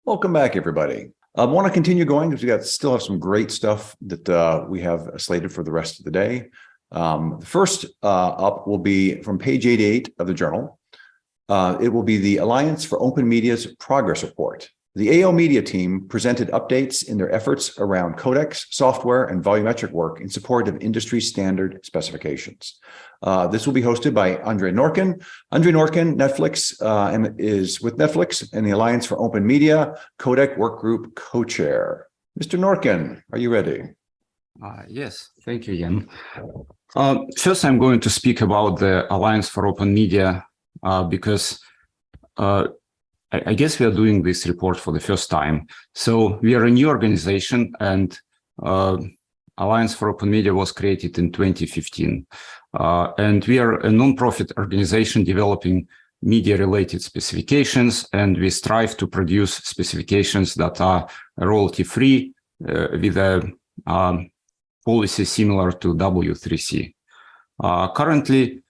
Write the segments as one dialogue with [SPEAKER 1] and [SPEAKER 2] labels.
[SPEAKER 1] Welcome back, everybody. I want to continue going because we still have some great stuff that we have slated for the rest of the day. First up will be from page 88 of the journal. It will be the Alliance for Open Media's Progress Report. The AO Media team presented updates in their efforts around codecs, software, and volumetric work in support of industry standard specifications. This will be hosted by Andre Norkin. Andre Norkin, is with Netflix and the Alliance for Open Media Codec Work Group co-chair. Mr. Norkin, are you ready?
[SPEAKER 2] Yes, thank you, Ian. First, I'm going to speak about the Alliance for Open Media because I guess we are doing this report for the first time. So we are a new organization, and Alliance for Open Media was created in 2015. And we are a non-profit organization developing media-related specifications, and we strive to produce specifications that are royalty-free with a policy similar to W3C. Currently,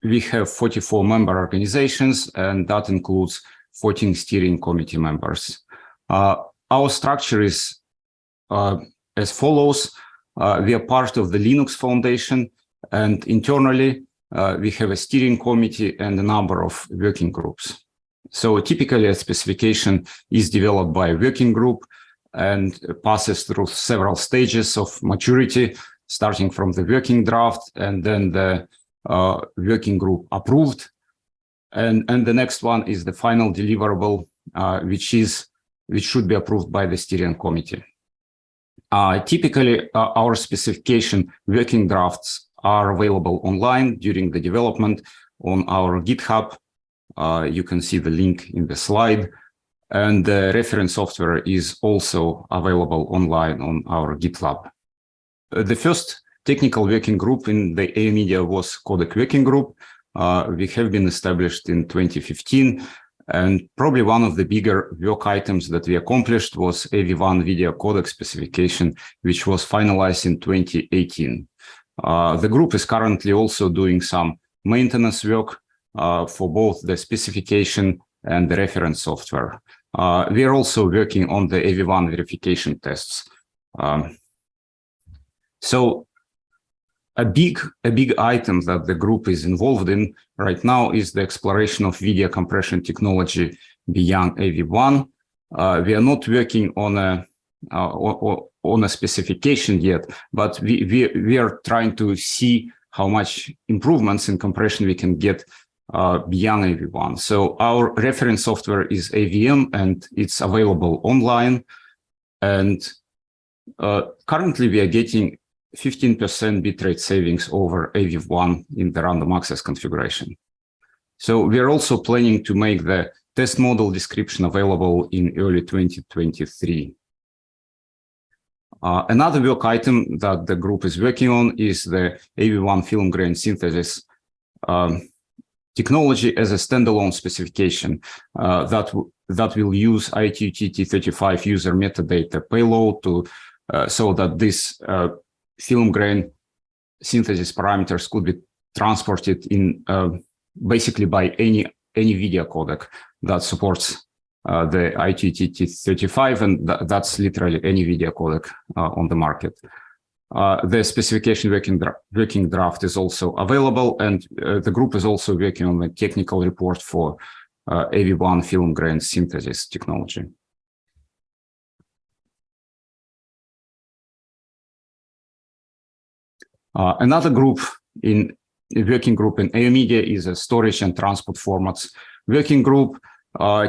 [SPEAKER 2] we have 44 member organizations, and that includes 14 steering committee members. Our structure is as follows. We are part of the Linux Foundation, and internally, we have a steering committee and a number of working groups. So typically, a specification is developed by a working group and passes through several stages of maturity, starting from the working draft and then the working group approved, and the next one is the final deliverable, which should be approved by the steering committee. Typically, our specification working drafts are available online during the development on our GitHub. You can see the link in the slide, and the reference software is also available online on our GitLab. The first technical working group in the AO Media was Codec Working Group. We have been established in 2015, and probably one of the bigger work items that we accomplished was AV1 video codec specification, which was finalized in 2018. The group is currently also doing some maintenance work for both the specification and the reference software. We are also working on the AV1 verification tests. So a big item that the group is involved in right now is the exploration of video compression technology beyond AV1. We are not working on a specification yet, but we are trying to see how much improvements in compression we can get beyond AV1. So our reference software is AVM, and it's available online. And currently we are getting 15% bitrate savings over AV1 in the random access configuration. So we are also planning to make the test model description available in early 2023. Another work item that the group is working on is the AV1 film grain synthesis technology as a standalone specification that will use ITUT-T35 user metadata payload to so that this film grain synthesis parameters could be transported in basically by any video codec that supports the ITUT-T35, and that's literally any video codec on the market. The specification working draft is also available, and the group is also working on a technical report for AV1 film grain synthesis technology. Another working group in AO Media is a storage and transport formats working group.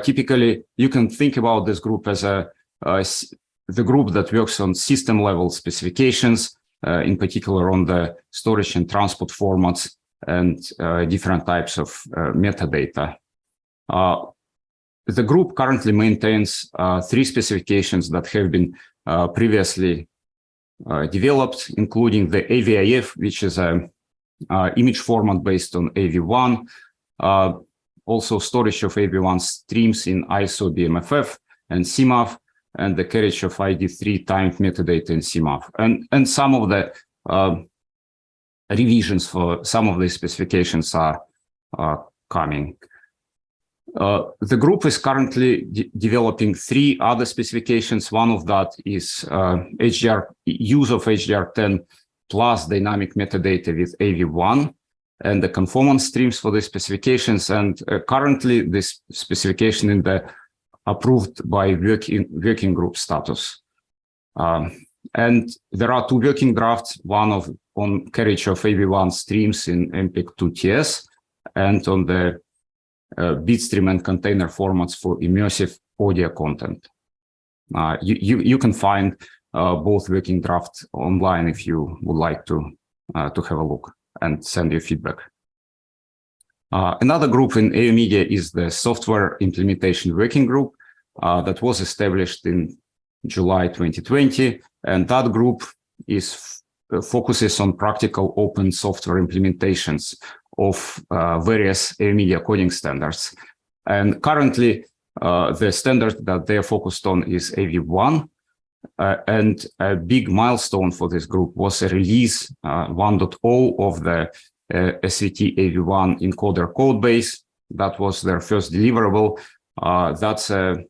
[SPEAKER 2] Typically, you can think about this group as the group that works on system level specifications, in particular on the storage and transport formats and different types of metadata. The group currently maintains 3 specifications that have been previously developed, including the AVIF, which is an image format based on AV1, also storage of AV1 streams in ISO BMFF and CMAF, and the carriage of ID3 timed metadata in CMAF. And some of the revisions for some of the specifications are coming. The group is currently developing 3 other specifications. One of that is use of HDR10 plus dynamic metadata with AV1 and the conformance streams for the specifications. And currently, this specification in the approved by working group status. And there are 2 working drafts, one on carriage of AV1 streams in MPEG-2TS and on the bitstream and container formats for immersive audio content. You can find both working drafts online if you would like to have a look and send your feedback. Another group in AU Media is the Software Implementation Working Group that was established in July 2020, and that group focuses on practical open software implementations of various AU Media coding standards. And currently, the standard that they're focused on is AV1, and a big milestone for this group was a release 1.0 of the SVT AV1 encoder codebase. That was their first deliverable. That's a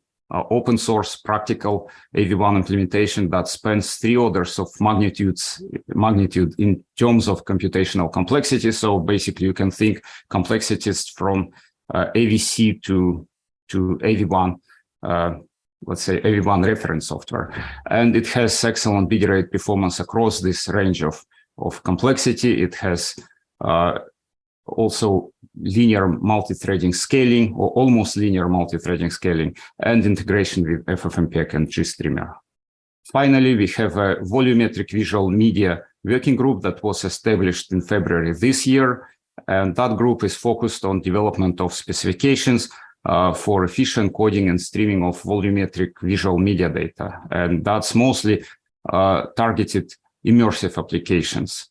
[SPEAKER 2] open source practical AV1 implementation that spans 3 orders of magnitude in terms of computational complexity. So basically you can think complexities from AVC to AV1, let's say AV1 reference software. And it has excellent bit rate performance across this range of complexity. It has also linear multi-threading scaling, or almost linear multi-threading scaling, and integration with FFmpeg and GStreamer. Finally, we have a volumetric visual media working group that was established in February this year, and that group is focused on development of specifications for efficient coding and streaming of volumetric visual media data, and that's mostly targeted immersive applications.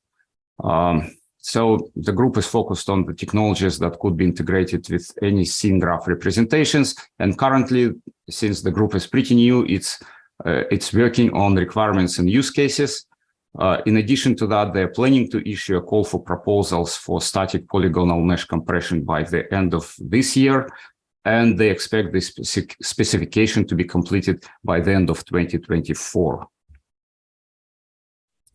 [SPEAKER 2] So the group is focused on the technologies that could be integrated with any scene graph representations. And currently, since the group is pretty new, it's working on requirements and use cases. In addition to that, they're planning to issue a call for proposals for static polygonal mesh compression by the end of this year. And they expect this specification to be completed by the end of 2024.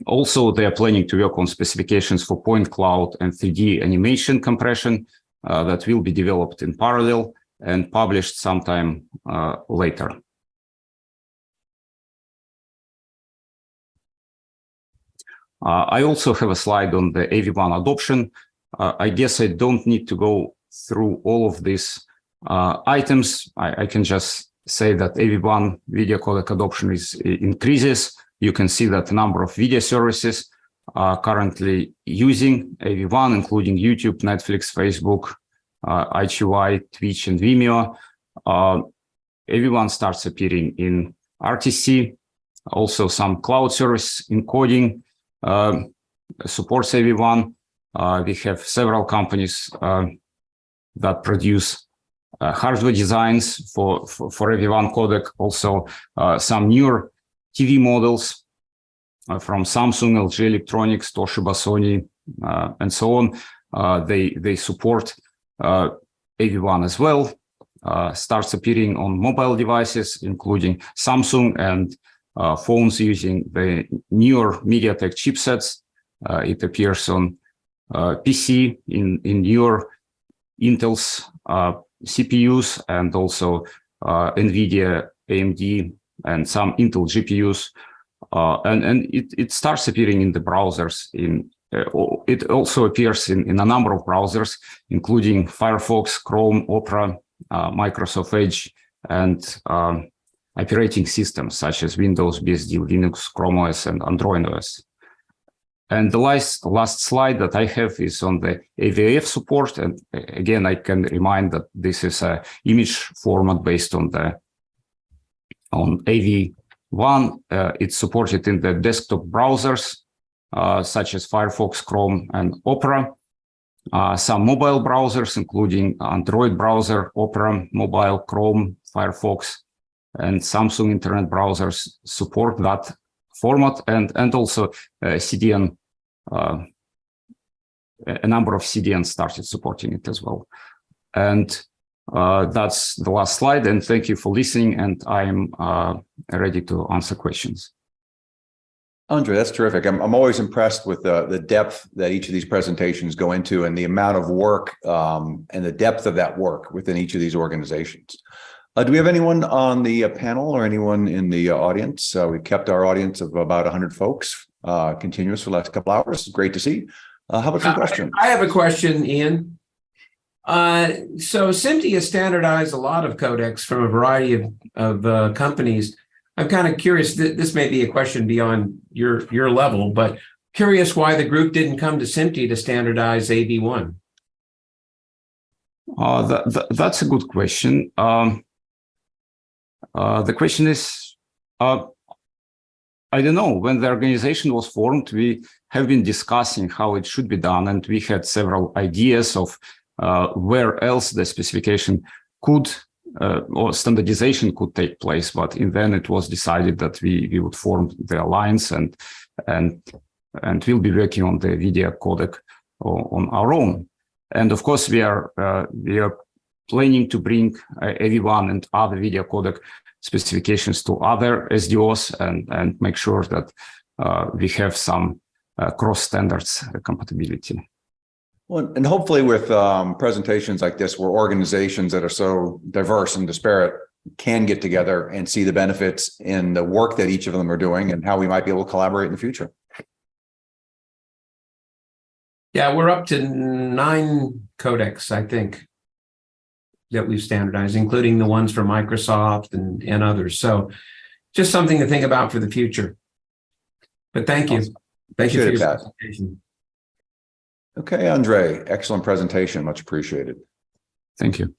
[SPEAKER 2] Also, they are planning to work on specifications for point cloud and 3D animation compression that will be developed in parallel and published sometime later. I also have a slide on the AV1 adoption. I guess I don't need to go through all of these items. I can just say that AV1 video codec adoption increases. You can see that a number of video services are currently using AV1, including YouTube, Netflix, Facebook, ITY, Twitch, and Vimeo. AV1 starts appearing in RTC. Also, some cloud service encoding supports AV1. We have several companies that produce hardware designs for AV1 codec. Also, some newer TV models from Samsung, LG Electronics, Toshiba, Sony, and so on. They support AV1 as well. Starts appearing on mobile devices, including Samsung, and phones using the newer MediaTek chipsets. It appears on PC in newer Intel's CPUs, and also NVIDIA, AMD, and some Intel GPUs, and it starts appearing in the browsers. It also appears in a number of browsers, including Firefox, Chrome, Opera, Microsoft Edge, and operating systems such as Windows, BSD, Linux, Chrome OS, and Android OS. And the last slide that I have is on the AVIF support. And again, I can remind that this is an image format based on AV1. It's supported in the desktop browsers, such as Firefox, Chrome, and Opera. Some mobile browsers, including Android browser, Opera, Mobile, Chrome, Firefox, and Samsung Internet browsers support that format, and also CDN, a number of CDNs started supporting it as well. And That's the last slide, and thank you for listening, and I'm ready to answer questions.
[SPEAKER 1] Andre, that's terrific. I'm always impressed with the depth that each of these presentations go into and the amount of work and the depth of that work within each of these organizations. Do we have anyone on the panel or anyone in the audience? We kept our audience of about 100 folks continuous for the last couple hours. Great to see. How about some questions?
[SPEAKER 3] I have a question, Ian. So SMPTE has standardized a lot of codecs from a variety of companies. I'm kind of curious, this may be a question beyond your level, but curious why the group didn't come to SMPTE to standardize AV1.
[SPEAKER 2] That's a good question. The question is, I don't know, when the organization was formed, we have been discussing how it should be done, and we had several ideas of where else the specification could or standardization could take place, but in then it was decided that we would form the alliance and we'll be working on the video codec on our own. And of course, we are planning to bring AV1 and other video codec specifications to other SDOs and make sure that we have some cross standards compatibility.
[SPEAKER 1] Well, and hopefully with presentations like this, where organizations that are so diverse and disparate can get together and see the benefits in the work that each of them are doing and how we might be able to collaborate in the future.
[SPEAKER 3] Yeah, we're up to 9 codecs, I think, that we've standardized, including the ones from Microsoft and others. So just something to think about for the future. But thank you. Thank you for your presentation.
[SPEAKER 1] Okay, Andre, excellent presentation. Much appreciated.
[SPEAKER 2] Thank you.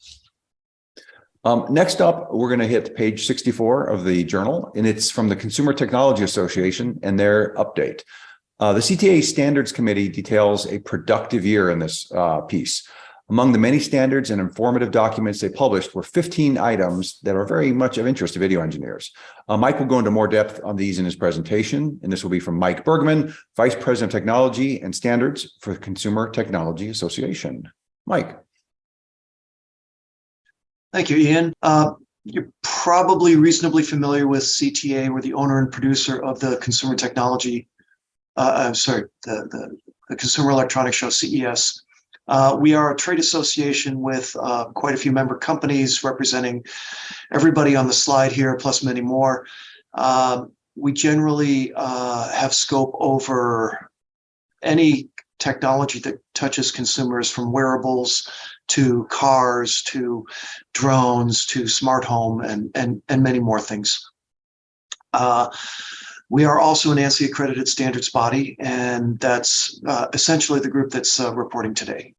[SPEAKER 1] Next up, we're going to hit page 64 of the journal, and it's from the Consumer Technology Association and their update. The CTA Standards Committee details a productive year in this piece. Among the many standards and informative documents they published were 15 items that are very much of interest to video engineers. Mike will go into more depth on these in his presentation, and this will be from Mike Bergman, Vice President of Technology and Standards for the Consumer Technology Association. Mike.
[SPEAKER 4] Thank you, Ian. You're probably reasonably familiar with CTA. We're the owner and producer of the Consumer Technology, the Consumer Electronics Show, CES. We are a trade association with quite a few member companies representing everybody on the slide here, plus many more. We generally have scope over any technology that touches consumers, from wearables to cars to drones to smart home and many more things. We are also an ANSI accredited standards body, and that's essentially the group that's reporting today.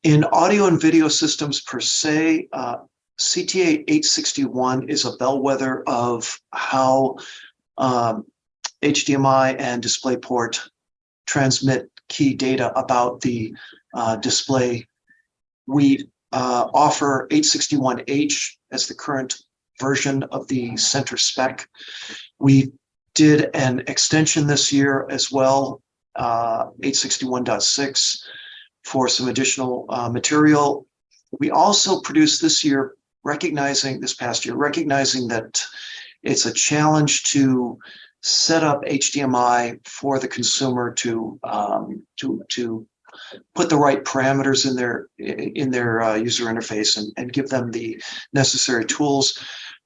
[SPEAKER 4] In audio and video systems per se, CTA 861 is a bellwether of how HDMI and DisplayPort transmit key data about the display. We offer 861H as the current version of the center spec. We did an extension this year as well, 861.6, for some additional material. We also produced this past year, recognizing that it's a challenge to set up HDMI for the consumer to put the right parameters in their user interface and give them the necessary tools.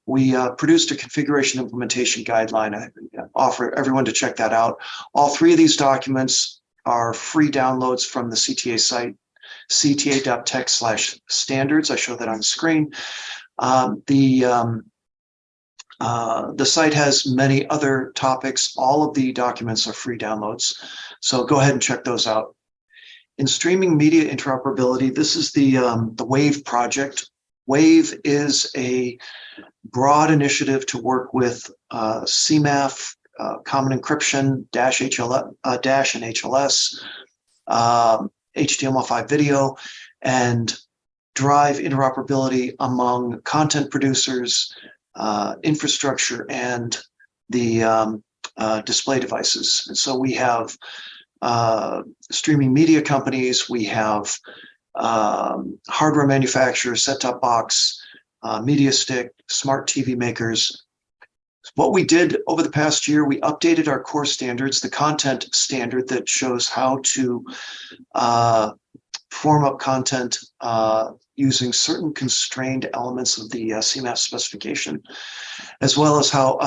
[SPEAKER 4] We produced a configuration implementation guideline. I offer everyone to check that out. All 3 of these documents are free downloads from the CTA site, cta.tech/standards. I show that on the screen. The site has many other topics. All of the documents are free downloads, so go ahead and check those out. In streaming media interoperability, this is the WAVE project. WAVE is a broad initiative to work with CMAF, Common Encryption, Dash and HLS, HTML5 video, and drive interoperability among content producers, infrastructure, and the display devices. And so we have streaming media companies, we have hardware manufacturers, set-top box, media stick, smart TV makers. What we did over the past year, we updated our core standards, the content standard that shows how to form up content using certain constrained elements of the CMAP specification, as well as how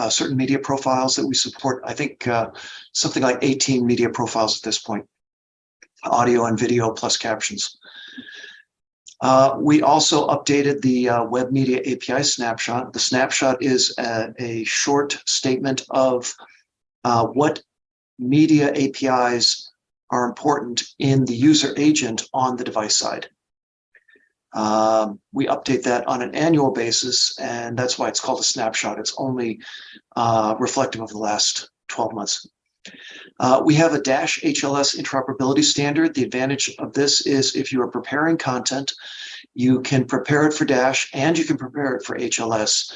[SPEAKER 4] certain media profiles that we support. I think something like 18 media profiles at this point, audio and video plus captions. We also updated the Web Media API snapshot. The snapshot is a short statement of what media APIs are important in the user agent on the device side. We update that on an annual basis, and that's why it's called a snapshot. It's only reflective of the last 12 months. We have a HLS interoperability standard. The advantage of this is if you are preparing content, you can prepare it for Dash and you can prepare it for HLS,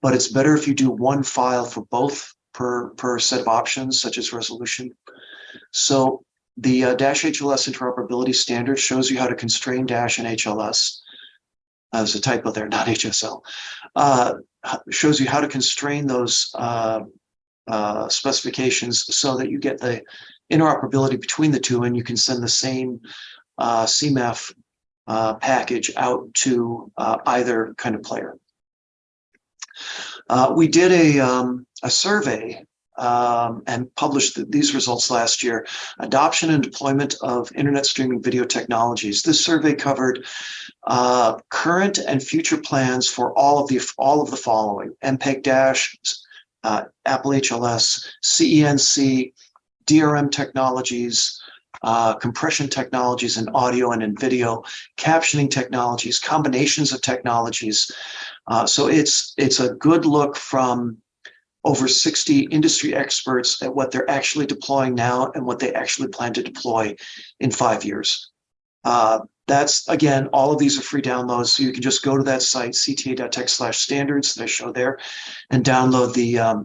[SPEAKER 4] but it's better if you do one file for both per set of options, such as resolution. So the HLS interoperability standard shows you how to constrain Dash and HLS. There's a typo there, not HSL. Shows you how to constrain those specifications so that you get the interoperability between the two, and you can send the same CMAF package out to either kind of player. We did a survey and published these results last year: adoption and deployment of internet streaming video technologies. This survey covered current and future plans for all of the following: MPEG Dash, Apple HLS, CENC, DRM technologies, compression technologies in audio and in video, captioning technologies, combinations of technologies. So it's a good look from over 60 industry experts at what they're actually deploying now and what they actually plan to deploy in 5 years. That's, again, all of these are free downloads, so you can just go to that site, cta.tech/standards that I show there, and download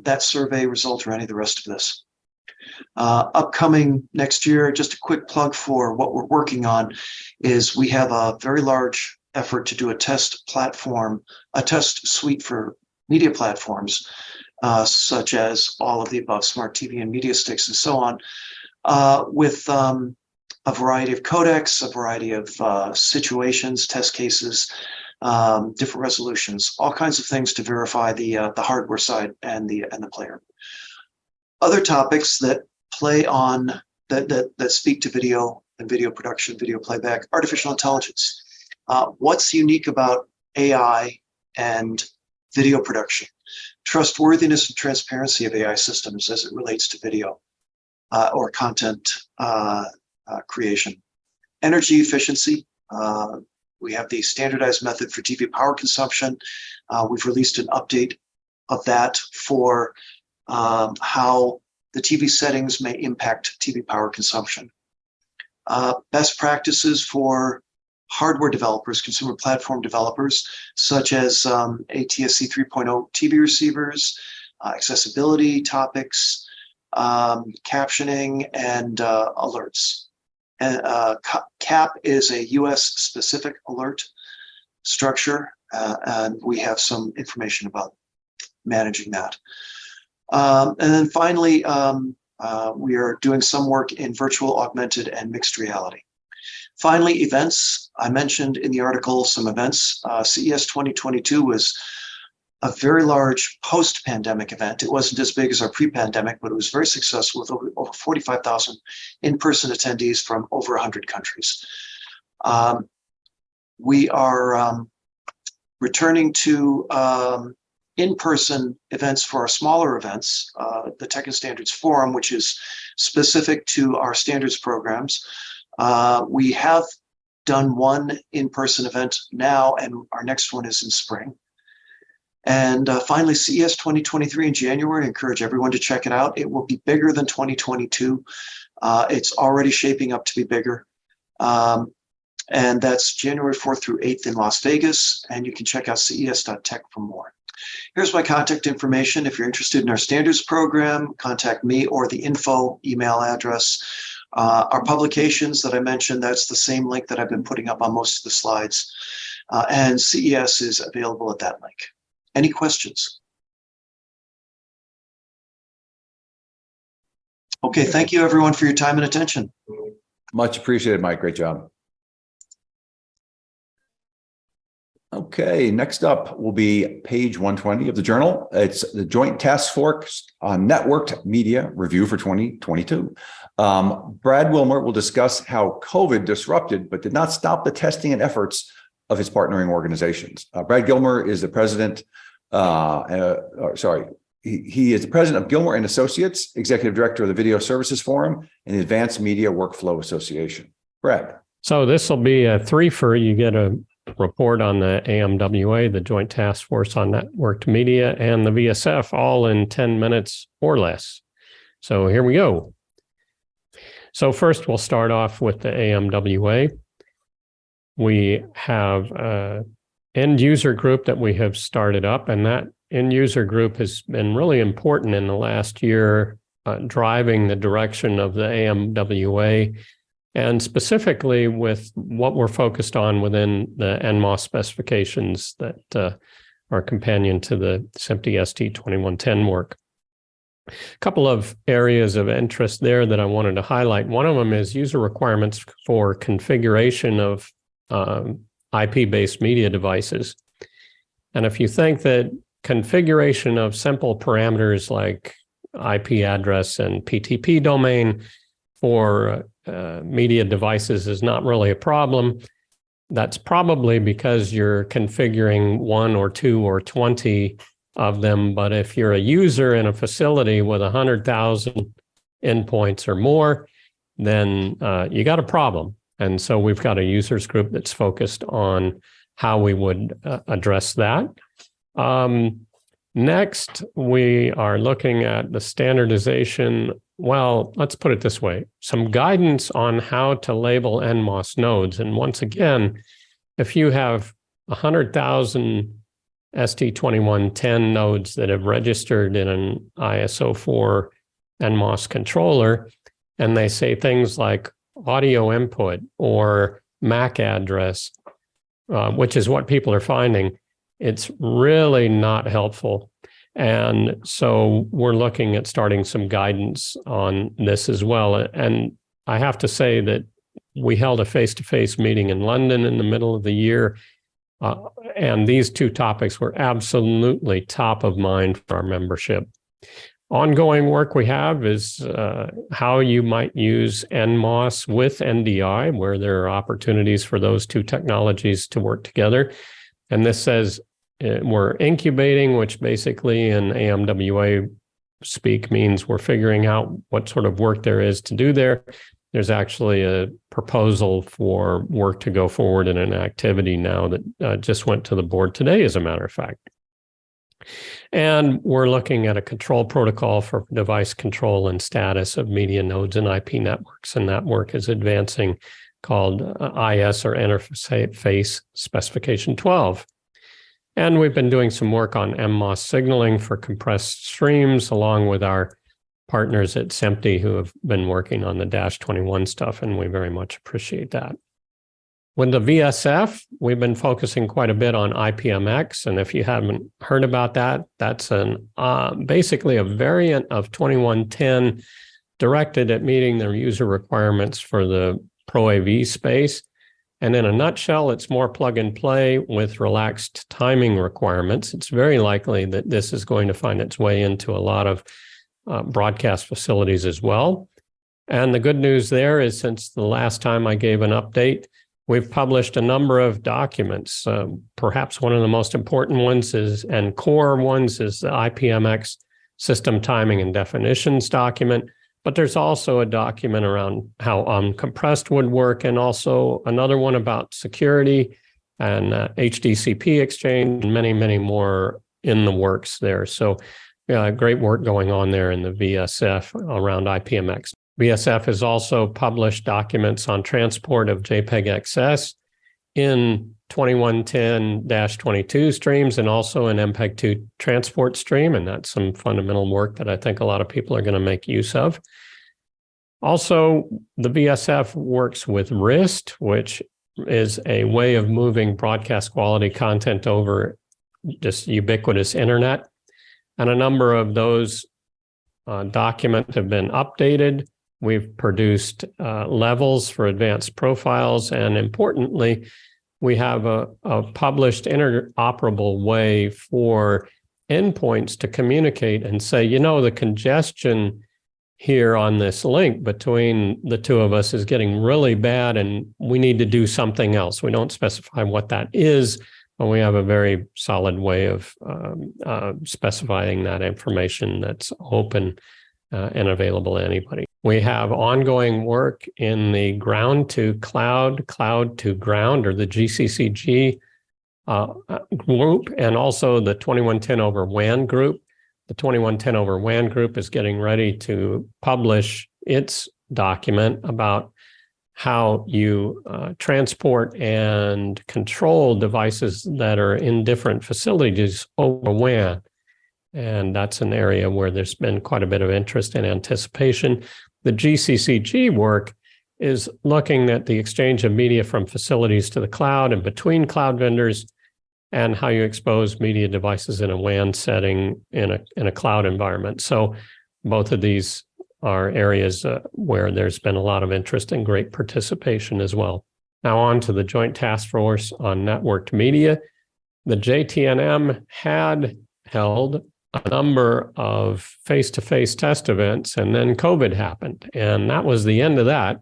[SPEAKER 4] that survey result or any of the rest of this. Upcoming next year, just a quick plug for what we're working on is we have a very large effort to do a test platform, a test suite for media platforms, such as all of the above, smart TV and media sticks and so on, with a variety of codecs, a variety of situations, test cases, different resolutions, all kinds of things to verify the hardware side and the player. Other topics that play on that speak to video and video production, video playback, artificial intelligence. What's unique about AI and video production? Trustworthiness and transparency of AI systems as it relates to video or content creation. Energy efficiency. We have the standardized method for TV power consumption. We've released an update of that for how the TV settings may impact TV power consumption. Best practices for hardware developers, consumer platform developers, such as ATSC 3.0 TV receivers, accessibility topics, captioning, and alerts. CAP is a US specific alert structure, and we have some information about managing that. And then finally, we are doing some work in virtual, augmented, and mixed reality. Finally, events. I mentioned in the article some events. CES 2022 was a very large post-pandemic event. It wasn't as big as our pre-pandemic, but it was very successful with over 45,000 in-person attendees from over 100 countries. We are returning to in-person events for our smaller events, the Tech and Standards Forum, which is specific to our standards programs. We have done one in-person event now, and our next one is in spring. And finally, CES 2023 in January. I encourage everyone to check it out. It will be bigger than 2022. It's already shaping up to be bigger. And that's January 4th through 8th in Las Vegas. And you can check out ces.tech for more. Here's my contact information. If you're interested in our standards program, contact me or the info email address. Our publications that I mentioned, that's the same link that I've been putting up on most of the slides. And CES is available at that link. Any questions? Okay, thank you everyone for your time and attention.
[SPEAKER 1] Much appreciated, Mike. Great job. Okay, next up will be page 120 of the journal. It's the Joint Task Force on Networked Media Review for 2022. Brad Wilmer will discuss how COVID disrupted but did not stop the testing and efforts of his partnering organizations. Brad Gilmer is the president, he is the president of Gilmer and Associates, executive director of the Video Services Forum and the Advanced Media Workflow Association. Brad.
[SPEAKER 5] So this will be a three-fer. You get a report on the AMWA, the Joint Task Force on Networked Media, and the VSF, all in 10 minutes or less. So here we go. So first, we'll start off with the AMWA. We have an end user group that we have started up, and that end user group has been really important in the last year, driving the direction of the AMWA, and specifically with what we're focused on within the NMOS specifications that are companion to the SMPTE ST 2110 work. A couple of areas of interest there that I wanted to highlight. One of them is user requirements for configuration of IP-based media devices. And if you think that configuration of simple parameters like IP address and PTP domain for media devices is not really a problem, that's probably because you're configuring 1 or 2 or 20 of them. But if you're a user in a facility with 100,000 endpoints or more, then you got a problem. And so we've got a users group that's focused on how we would address that. Next, we are looking at the standardization. Well, let's put it this way, some guidance on how to label NMOS nodes. And once again, if you have 100,000 ST2110 nodes that have registered in an ISO4 NMOS controller, and they say things like audio input or MAC address, which is what people are finding, it's really not helpful. And so we're looking at starting some guidance on this as well. And I have to say that we held a face-to-face meeting in London in the middle of the year. And these two topics were absolutely top of mind for our membership. Ongoing work we have is how you might use NMOS with NDI, where there are opportunities for those two technologies to work together. And this says we're incubating, which basically in AMWA speak means we're figuring out what sort of work there is to do there. There's actually a proposal for work to go forward in an activity now that just went to the board today, as a matter of fact. And we're looking at a control protocol for device control and status of media nodes and IP networks. And that work is advancing, called IS, or Interface Specification 12. And we've been doing some work on MMOS signaling for compressed streams, along with our partners at SMPTE who have been working on the -21 stuff, and we very much appreciate that. With the VSF, we've been focusing quite a bit on IPMX, and if you haven't heard about that, that's basically a variant of 2110 directed at meeting the user requirements for the Pro AV space. And in a nutshell, it's more plug and play with relaxed timing requirements. It's very likely that this is going to find its way into a lot of broadcast facilities as well. And the good news there is, since the last time I gave an update, we've published a number of documents. Perhaps one of the most important ones is, and core ones, is the IPMX system timing and definitions document. But there's also a document around how uncompressed would work, and also another one about security and HDCP exchange, and many, many more in the works there. So great work going on there in the VSF around IPMX. VSF has also published documents on transport of JPEG XS in 2110-22 streams, and also an MPEG-2 transport stream. And that's some fundamental work that I think a lot of people are going to make use of. Also, the VSF works with RIST, which is a way of moving broadcast quality content over just ubiquitous internet. And a number of those documents have been updated. We've produced levels for advanced profiles. And importantly, we have a published interoperable way for endpoints to communicate and say, you know, the congestion here on this link between the two of us is getting really bad and we need to do something else. We don't specify what that is, but we have a very solid way of specifying that information that's open and available to anybody. We have ongoing work in the ground to cloud, cloud to ground, or the GCCG group, and also the 2110 over WAN group. The 2110 over WAN group is getting ready to publish its document about how you transport and control devices that are in different facilities over WAN. And that's an area where there's been quite a bit of interest and anticipation. The GCCG work is looking at the exchange of media from facilities to the cloud and between cloud vendors, and how you expose media devices in a WAN setting in a cloud environment. So both of these are areas where there's been a lot of interest and great participation as well. Now on to the Joint Task Force on Networked Media. The JTNM had held a number of face-to-face test events, and then COVID happened, and that was the end of that.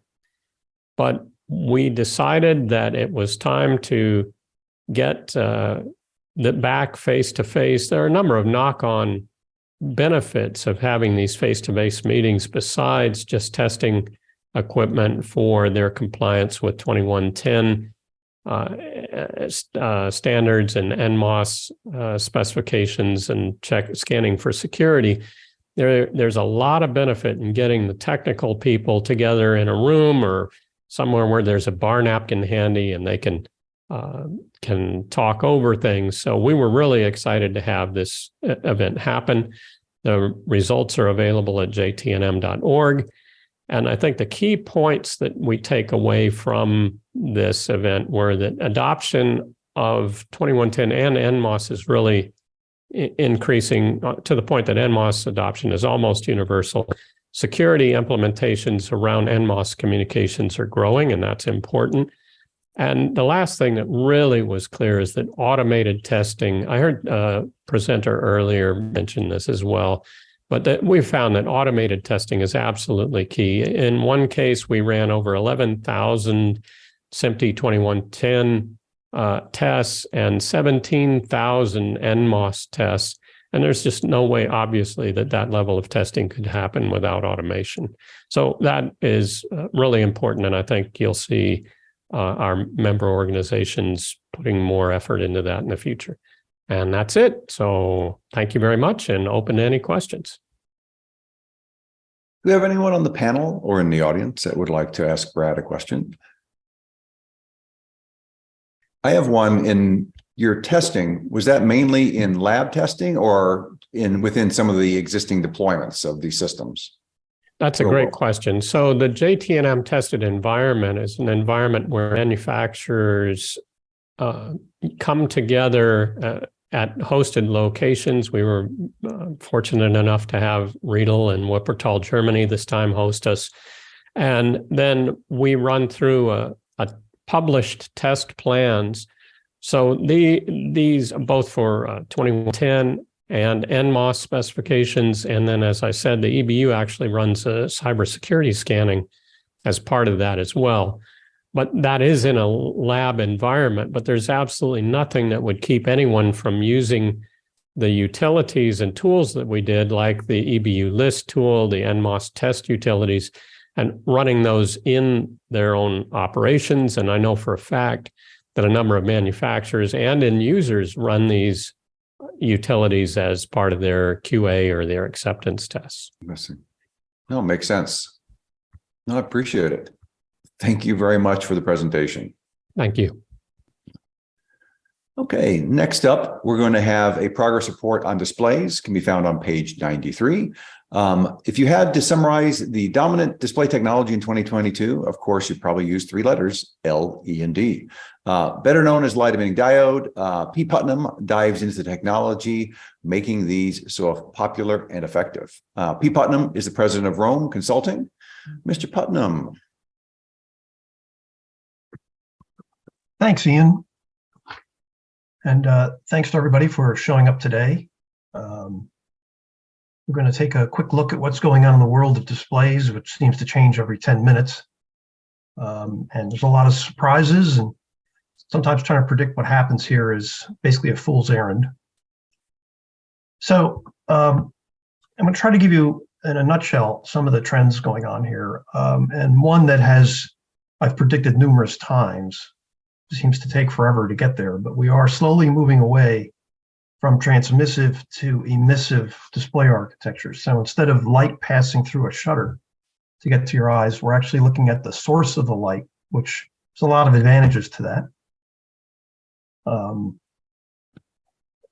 [SPEAKER 5] But we decided that it was time to get the back face-to-face. There are a number of knock-on benefits of having these face-to-face meetings besides just testing equipment for their compliance with 2110 standards and NMOS specifications and scanning for security. There's a lot of benefit in getting the technical people together in a room or somewhere where there's a bar napkin handy and they can talk over things. So we were really excited to have this event happen. The results are available at jtnm.org. And I think the key points that we take away from this event were that adoption of 2110 and NMOS is really increasing to the point that NMOS adoption is almost universal. Security implementations around NMOS communications are growing, and that's important. And the last thing that really was clear is that automated testing, I heard a presenter earlier mention this as well, but that we found that automated testing is absolutely key. In one case, we ran over 11,000 SMPTE 2110 tests and 17,000 NMOS tests. And there's just no way, obviously, that level of testing could happen without automation. So that is really important. And I think you'll see our member organizations putting more effort into that in the future. And that's it. So thank you very much, and open to any questions.
[SPEAKER 1] Do we have anyone on the panel or in the audience that would like to ask Brad a question? I have one. In your testing, was that mainly in lab testing or within some of the existing deployments of these systems?
[SPEAKER 5] That's a great question. So the JTNM tested environment is an environment where manufacturers come together at hosted locations. We were fortunate enough to have Riedel and Wuppertal, Germany this time host us. And then we run through a published test plans. So these both for 2110 and NMOS specifications. And then, as I said, the EBU actually runs a cybersecurity scanning as part of that as well. But that is in a lab environment, but there's absolutely nothing that would keep anyone from using the utilities and tools that we did, like the EBU list tool, the NMOS test utilities, and running those in their own operations. And I know for a fact that a number of manufacturers and end users run these utilities as part of their QA or their acceptance tests.
[SPEAKER 1] No, it makes sense. No, I appreciate it. Thank you very much for the presentation.
[SPEAKER 5] Thank you.
[SPEAKER 1] Okay, next up, we're going to have a progress report on displays, can be found on page 93. If you had to summarize the dominant display technology in 2022, of course, you'd probably use three letters, L, E, and D. Better known as light emitting diode, P. Putnam dives into the technology, making these so popular and effective. P. Putnam is the president of Rome Consulting. Mr. Putnam.
[SPEAKER 6] Thanks, Ian. And thanks to everybody for showing up today. We're going to take a quick look at what's going on in the world of displays, which seems to change every 10 minutes. And there's a lot of surprises, and sometimes trying to predict what happens here is basically a fool's errand. So I'm going to try to give you, in a nutshell, some of the trends going on here. And one that I've predicted numerous times. It seems to take forever to get there, but we are slowly moving away from transmissive to emissive display architecture. So instead of light passing through a shutter to get to your eyes, we're actually looking at the source of the light, which there's a lot of advantages to that.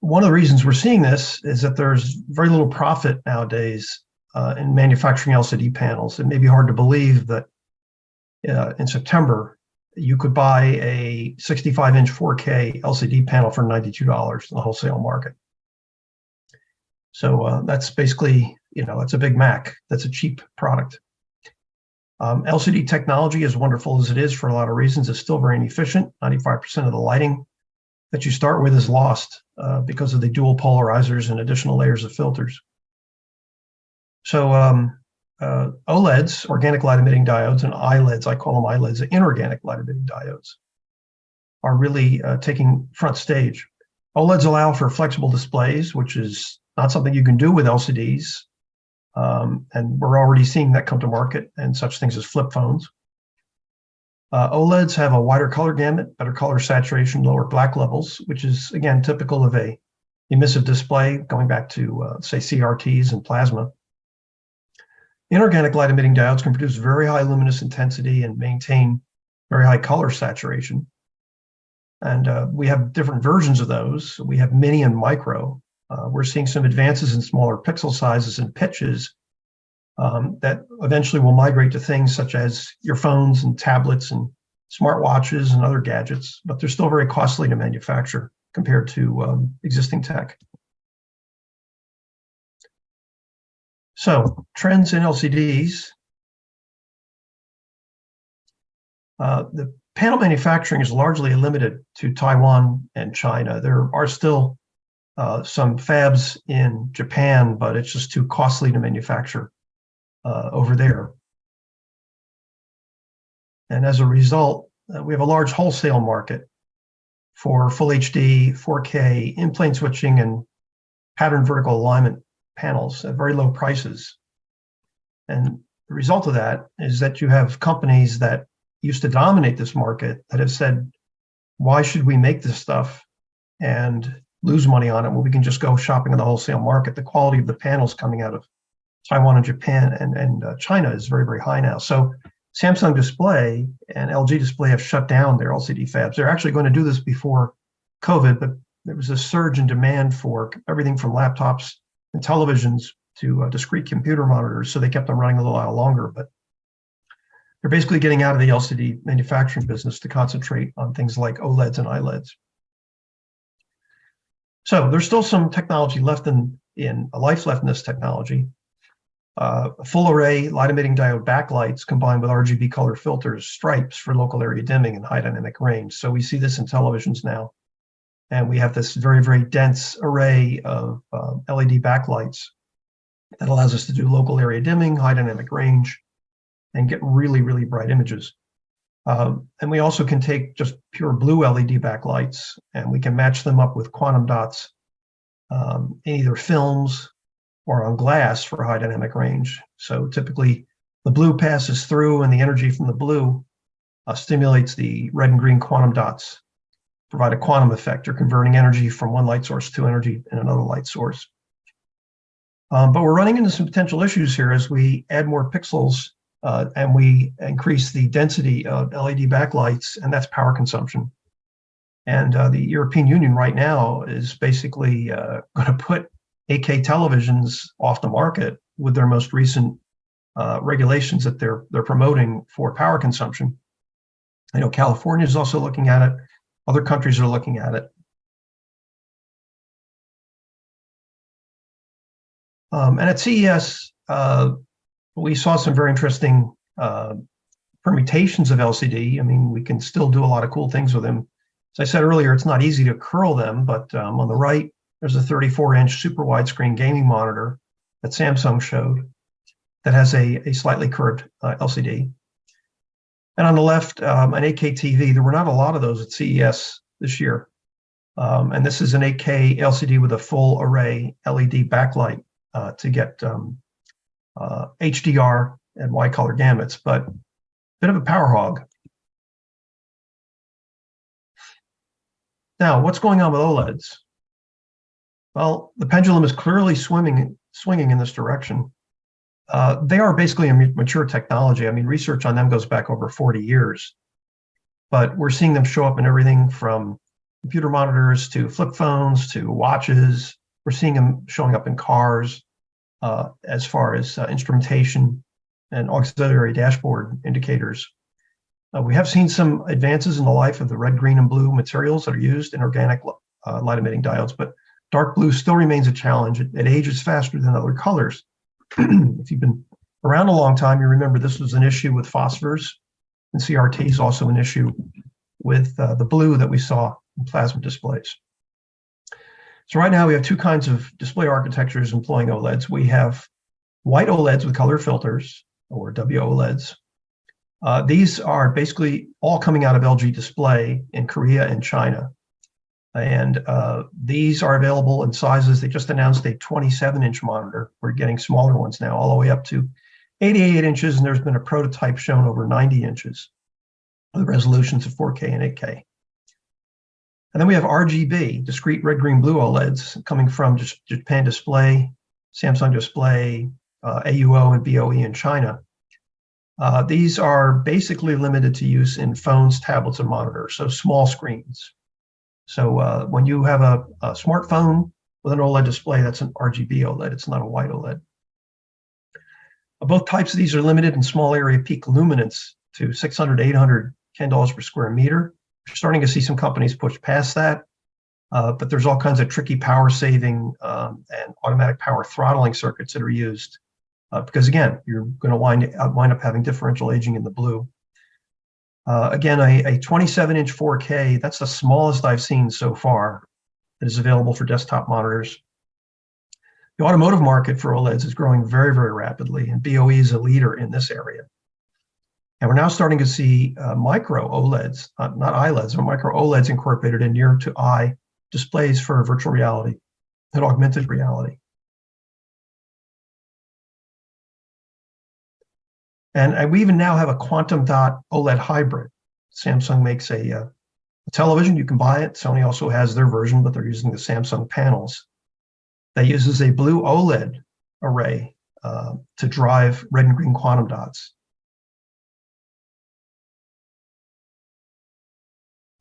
[SPEAKER 6] One of the reasons we're seeing this is that there's very little profit nowadays in manufacturing LCD panels. It may be hard to believe that in September, you could buy a 65-inch 4K LCD panel for $92 in the wholesale market. So that's basically, it's a Big Mac. That's a cheap product. LCD technology, as wonderful as it is for a lot of reasons, is still very inefficient. 95% of the lighting that you start with is lost because of the dual polarizers and additional layers of filters. So OLEDs, organic light emitting diodes, and ILEDs, I call them ILEDs, inorganic light emitting diodes, are really taking front stage. OLEDs allow for flexible displays, which is not something you can do with LCDs. And we're already seeing that come to market, and such things as flip phones. OLEDs have a wider color gamut, better color saturation, lower black levels, which is, again, typical of a emissive display, going back to, say, CRTs and plasma. Inorganic light emitting diodes can produce very high luminous intensity and maintain very high color saturation. And we have different versions of those. We have mini and micro. We're seeing some advances in smaller pixel sizes and pitches that eventually will migrate to things such as your phones and tablets and smartwatches and other gadgets, but they're still very costly to manufacture compared to existing tech. So, trends in LCDs. The panel manufacturing is largely limited to Taiwan and China. There are still some fabs in Japan, but it's just too costly to manufacture over there. And as a result, we have a large wholesale market for full HD, 4K, in-plane switching, and pattern vertical alignment panels at very low prices. And the result of that is that you have companies that used to dominate this market that have said, why should we make this stuff and lose money on it when we can just go shopping in the wholesale market? The quality of the panels coming out of Taiwan and Japan and China is very, very high now. So Samsung Display and LG Display have shut down their LCD fabs. They're actually going to do this before COVID, but there was a surge in demand for everything from laptops and televisions to discrete computer monitors, so they kept them running a little while longer. But they're basically getting out of the LCD manufacturing business to concentrate on things like OLEDs and ILEDs. So there's still some technology left in life left in this technology. Full array light emitting diode backlights combined with RGB color filters, stripes for local area dimming and high dynamic range. So we see this in televisions now. And we have this very, very dense array of LED backlights that allows us to do local area dimming, high dynamic range, and get really, really bright images. And we also can take just pure blue LED backlights, and we can match them up with quantum dots in either films or on glass for high dynamic range. So typically, the blue passes through, and the energy from the blue stimulates the red and green quantum dots, provide a quantum effect, or converting energy from one light source to energy in another light source. But we're running into some potential issues here as we add more pixels and we increase the density of LED backlights, and that's power consumption. And the European Union right now is basically going to put 8K televisions off the market with their most recent regulations that they're promoting for power consumption. I know California is also looking at it. Other countries are looking at it. And at CES, we saw some very interesting permutations of LCD. I mean, we can still do a lot of cool things with them. As I said earlier, it's not easy to curl them, but on the right, there's a 34-inch super widescreen gaming monitor that Samsung showed that has a slightly curved LCD. And on the left, an 8K TV. There were not a lot of those at CES this year. And this is an 8K LCD with a full array LED backlight to get HDR and wide color gamuts, but a bit of a power hog. Now, what's going on with OLEDs? Well, the pendulum is clearly swinging in this direction. They are basically a mature technology. I mean, research on them goes back over 40 years, but we're seeing them show up in everything from computer monitors to flip phones to watches. We're seeing them showing up in cars as far as instrumentation and auxiliary dashboard indicators. We have seen some advances in the life of the red, green, and blue materials that are used in organic light-emitting diodes, but dark blue still remains a challenge. It ages faster than other colors. If you've been around a long time, you remember this was an issue with phosphors, and CRT is also an issue with the blue that we saw in plasma displays. So right now we have two kinds of display architectures employing OLEDs. We have white OLEDs with color filters, or WOLEDs. These are basically all coming out of LG Display in Korea and China. And these are available in sizes. They just announced a 27-inch monitor. We're getting smaller ones now, all the way up to 88 inches, and there's been a prototype shown over 90 inches with resolutions of 4K and 8K. And then we have RGB, discrete red, green, blue OLEDs coming from Japan Display, Samsung Display, AUO, and BOE in China. These are basically limited to use in phones, tablets, and monitors, so small screens. So when you have a smartphone with an OLED display, that's an RGB OLED. It's not a white OLED. Both types of these are limited in small area peak luminance to 600 to 800 candles per square meter. We're starting to see some companies push past that, but there's all kinds of tricky power saving and automatic power throttling circuits that are used because, again, you're going to wind up having differential aging in the blue. Again, a 27-inch 4K, that's the smallest I've seen so far that is available for desktop monitors. The automotive market for OLEDs is growing very, very rapidly, and BOE is a leader in this area. And we're now starting to see micro OLEDs, not ILEDs, but micro OLEDs incorporated in near-to-eye displays for virtual reality and augmented reality. And we even now have a quantum dot OLED hybrid. Samsung makes a television, you can buy it. Sony also has their version, but they're using the Samsung panels. That uses a blue OLED array to drive red and green quantum dots.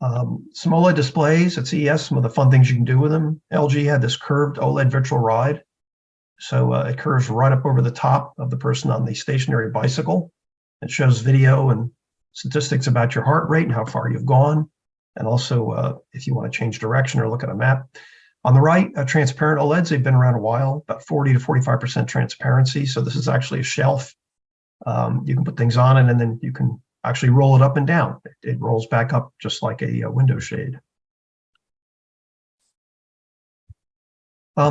[SPEAKER 6] Some OLED displays at CES, some of the fun things you can do with them. LG had this curved OLED virtual ride. So it curves right up over the top of the person on the stationary bicycle. It shows video and statistics about your heart rate and how far you've gone. And also if you want to change direction or look at a map. On the right, transparent OLEDs, they've been around a while, about 40 to 45% transparency. So this is actually a shelf. You can put things on it and then you can actually roll it up and down. It rolls back up just like a window shade.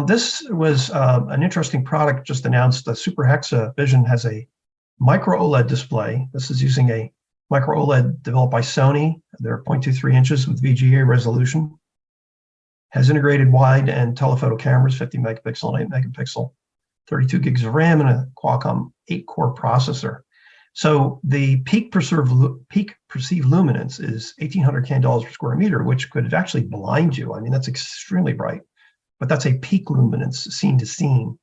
[SPEAKER 6] This was an interesting product just announced. The Super Hexa Vision has a micro OLED display. This is using a micro OLED developed by Sony. They're 0.23 inches with VGA resolution. Has integrated wide and telephoto cameras, 50 megapixel and 8 megapixel, 32 gigs of RAM, and a Qualcomm 8-core processor. So the peak perceived luminance is 1,800 candles per square meter, which could actually blind you. I mean, that's extremely bright. But that's a peak luminance scene to scene.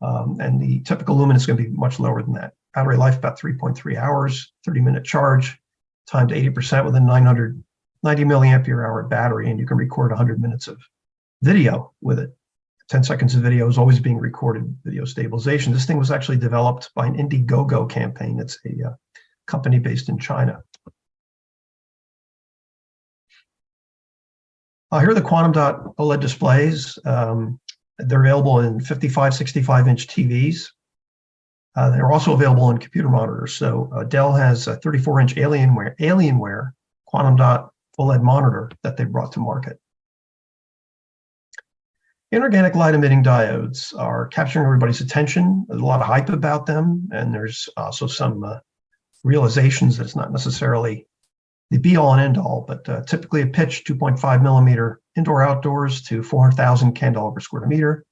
[SPEAKER 6] And the typical luminance is going to be much lower than that. Battery life about 3.3 hours, 30-minute charge, time to 80% within 900 90 milliampere hour battery, and you can record 100 minutes of video with it. 10 seconds of video is always being recorded, video stabilization. This thing was actually developed by an Indiegogo campaign. It's a company based in China. Here are the quantum dot OLED displays. They're available in 55, 65-inch TVs. They're also available in computer monitors. So Dell has a 34-inch Alienware quantum dot OLED monitor that they brought to market. Inorganic light emitting diodes are capturing everybody's attention. There's a lot of hype about them, and there's also some realizations that it's not necessarily the be-all and end-all, but typically a pitch 2.5 millimeter indoor-outdoors to 400,000 candela per square meter.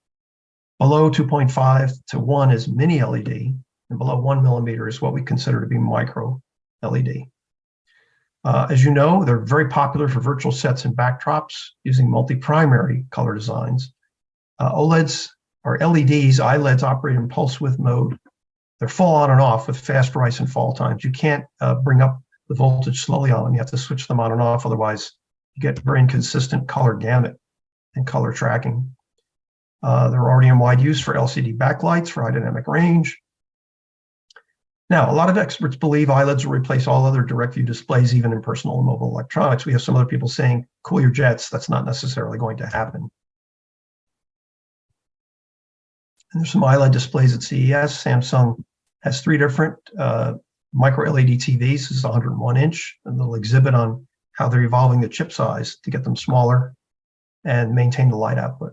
[SPEAKER 6] Below 2.5 to 1 is mini LED, and below 1 millimeter is what we consider to be micro LED. As you know, they're very popular for virtual sets and backdrops using multi-primary color designs. OLEDs or LEDs, ILEDs operate in pulse width mode. They're full on and off with fast rise and fall times. You can't bring up the voltage slowly on them. You have to switch them on and off. Otherwise, you get very inconsistent color gamut and color tracking. They're already in wide use for LCD backlights for high dynamic range. Now, a lot of experts believe ILEDs will replace all other direct view displays, even in personal and mobile electronics. We have some other people saying, cool your jets. That's not necessarily going to happen. And there's some ILED displays at CES. Samsung has 3 different micro LED TVs. This is 101-inch, and they'll exhibit on how they're evolving the chip size to get them smaller and maintain the light output.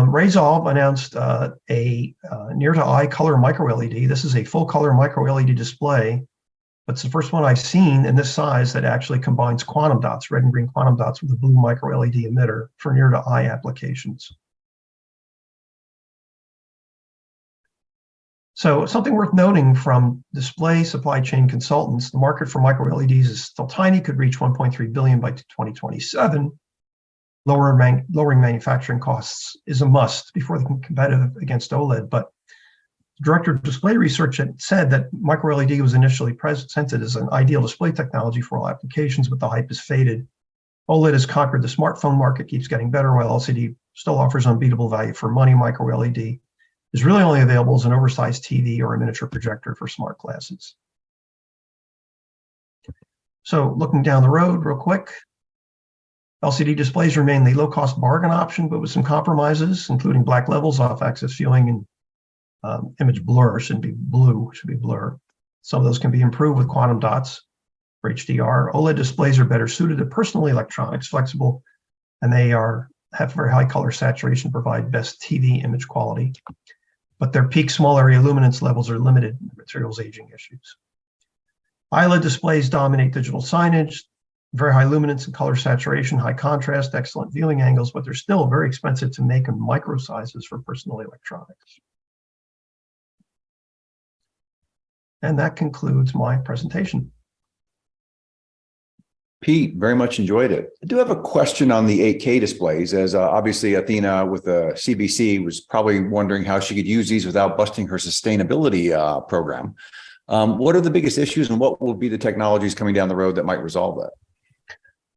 [SPEAKER 6] Resolve announced a near-to-eye color micro LED. This is a full-color micro LED display, but it's the first one I've seen in this size that actually combines quantum dots, red and green quantum dots, with a blue micro LED emitter for near-to-eye applications. So something worth noting from display supply chain consultants, the market for micro LEDs is still tiny, could reach 1.3 billion by 2027. Lowering manufacturing costs is a must before they can be competitive against OLED. But the director of display research had said that micro LED was initially presented as an ideal display technology for all applications, but the hype has faded. OLED has conquered the smartphone market, keeps getting better, while LCD still offers unbeatable value for money. Micro LED is really only available as an oversized TV or a miniature projector for smart glasses. So looking down the road real quick, LCD displays remain the low-cost bargain option, but with some compromises, including black levels, off-axis viewing, and image blur. Shouldn't be blue, should be blur. Some of those can be improved with quantum dots for HDR. OLED displays are better suited to personal electronics, flexible, and they have very high color saturation, provide best TV image quality. But their peak small area luminance levels are limited due to materials aging issues. ILED displays dominate digital signage, very high luminance and color saturation, high contrast, excellent viewing angles, but they're still very expensive to make in micro sizes for personal electronics. And that concludes my presentation.
[SPEAKER 1] Pete, very much enjoyed it. I do have a question on the 8K displays, as obviously Athena with the CBC was probably wondering how she could use these without busting her sustainability program. What are the biggest issues, and what will be the technologies coming down the road that might resolve that?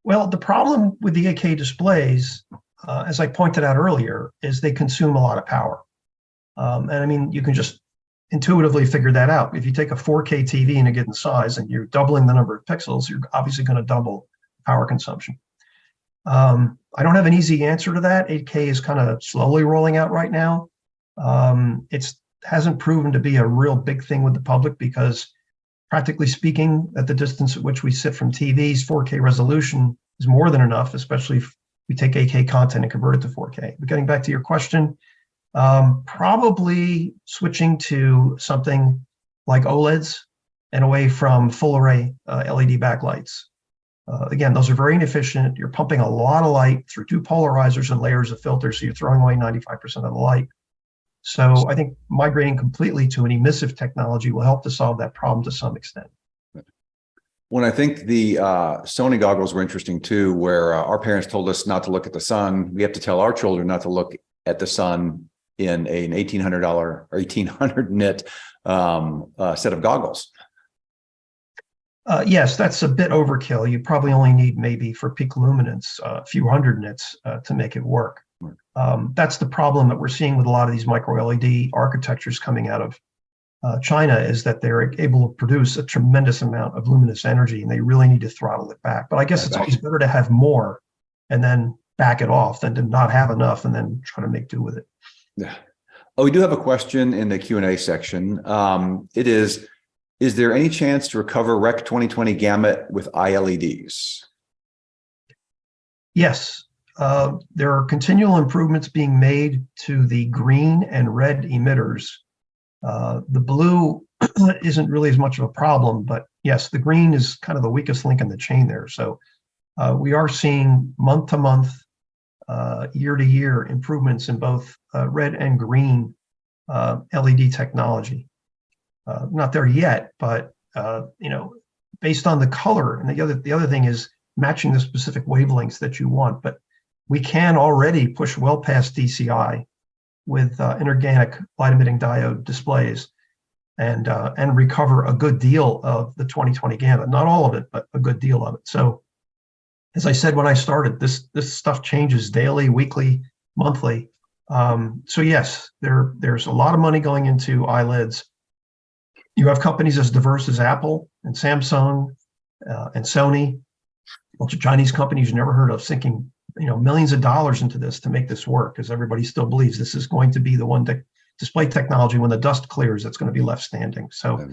[SPEAKER 6] Well, the problem with the 8K displays, as I pointed out earlier, is they consume a lot of power. And I mean, you can just intuitively figure that out. If you take a 4K TV in a given size and you're doubling the number of pixels, you're obviously going to double power consumption. I don't have an easy answer to that. 8K is kind of slowly rolling out right now. It hasn't proven to be a real big thing with the public because, practically speaking, at the distance at which we sit from TVs, 4K resolution is more than enough, especially if we take 8K content and convert it to 4K. But getting back to your question, probably switching to something like OLEDs and away from full array LED backlights. Again, those are very inefficient. You're pumping a lot of light through 2 polarizers and layers of filters, so you're throwing away 95% of the light. So I think migrating completely to an emissive technology will help to solve that problem to some extent.
[SPEAKER 1] When I think the Sony goggles were interesting too, where our parents told us not to look at the sun, we have to tell our children not to look at the sun in an $1,800 or 1,800 nit set of goggles.
[SPEAKER 6] Yes, that's a bit overkill. You probably only need maybe for peak luminance a few hundred nits to make it work. That's the problem that we're seeing with a lot of these micro LED architectures coming out of China, is that they're able to produce a tremendous amount of luminous energy, and they really need to throttle it back. But I guess it's always better to have more and then back it off than to not have enough and then try to make do with it.
[SPEAKER 1] Yeah. Oh, we do have a question in the Q&A section. It is there any chance to recover Rec 2020 gamut with ILEDs?
[SPEAKER 6] Yes. There are continual improvements being made to the green and red emitters. The blue isn't really as much of a problem, but yes, the green is kind of the weakest link in the chain there. So we are seeing month to month, year to year improvements in both red and green LED technology. Not there yet, but based on the color, and the other thing is matching the specific wavelengths that you want. But we can already push well past DCI with inorganic light emitting diode displays and recover a good deal of the 2020 gamut. Not all of it, but a good deal of it. So as I said when I started, this stuff changes daily, weekly, monthly. So yes, there's a lot of money going into ILEDs. You have companies as diverse as Apple and Samsung and Sony, a bunch of Chinese companies you never heard of, sinking millions of dollars into this to make this work, because everybody still believes this is going to be the one display technology when the dust clears that's going to be left standing. So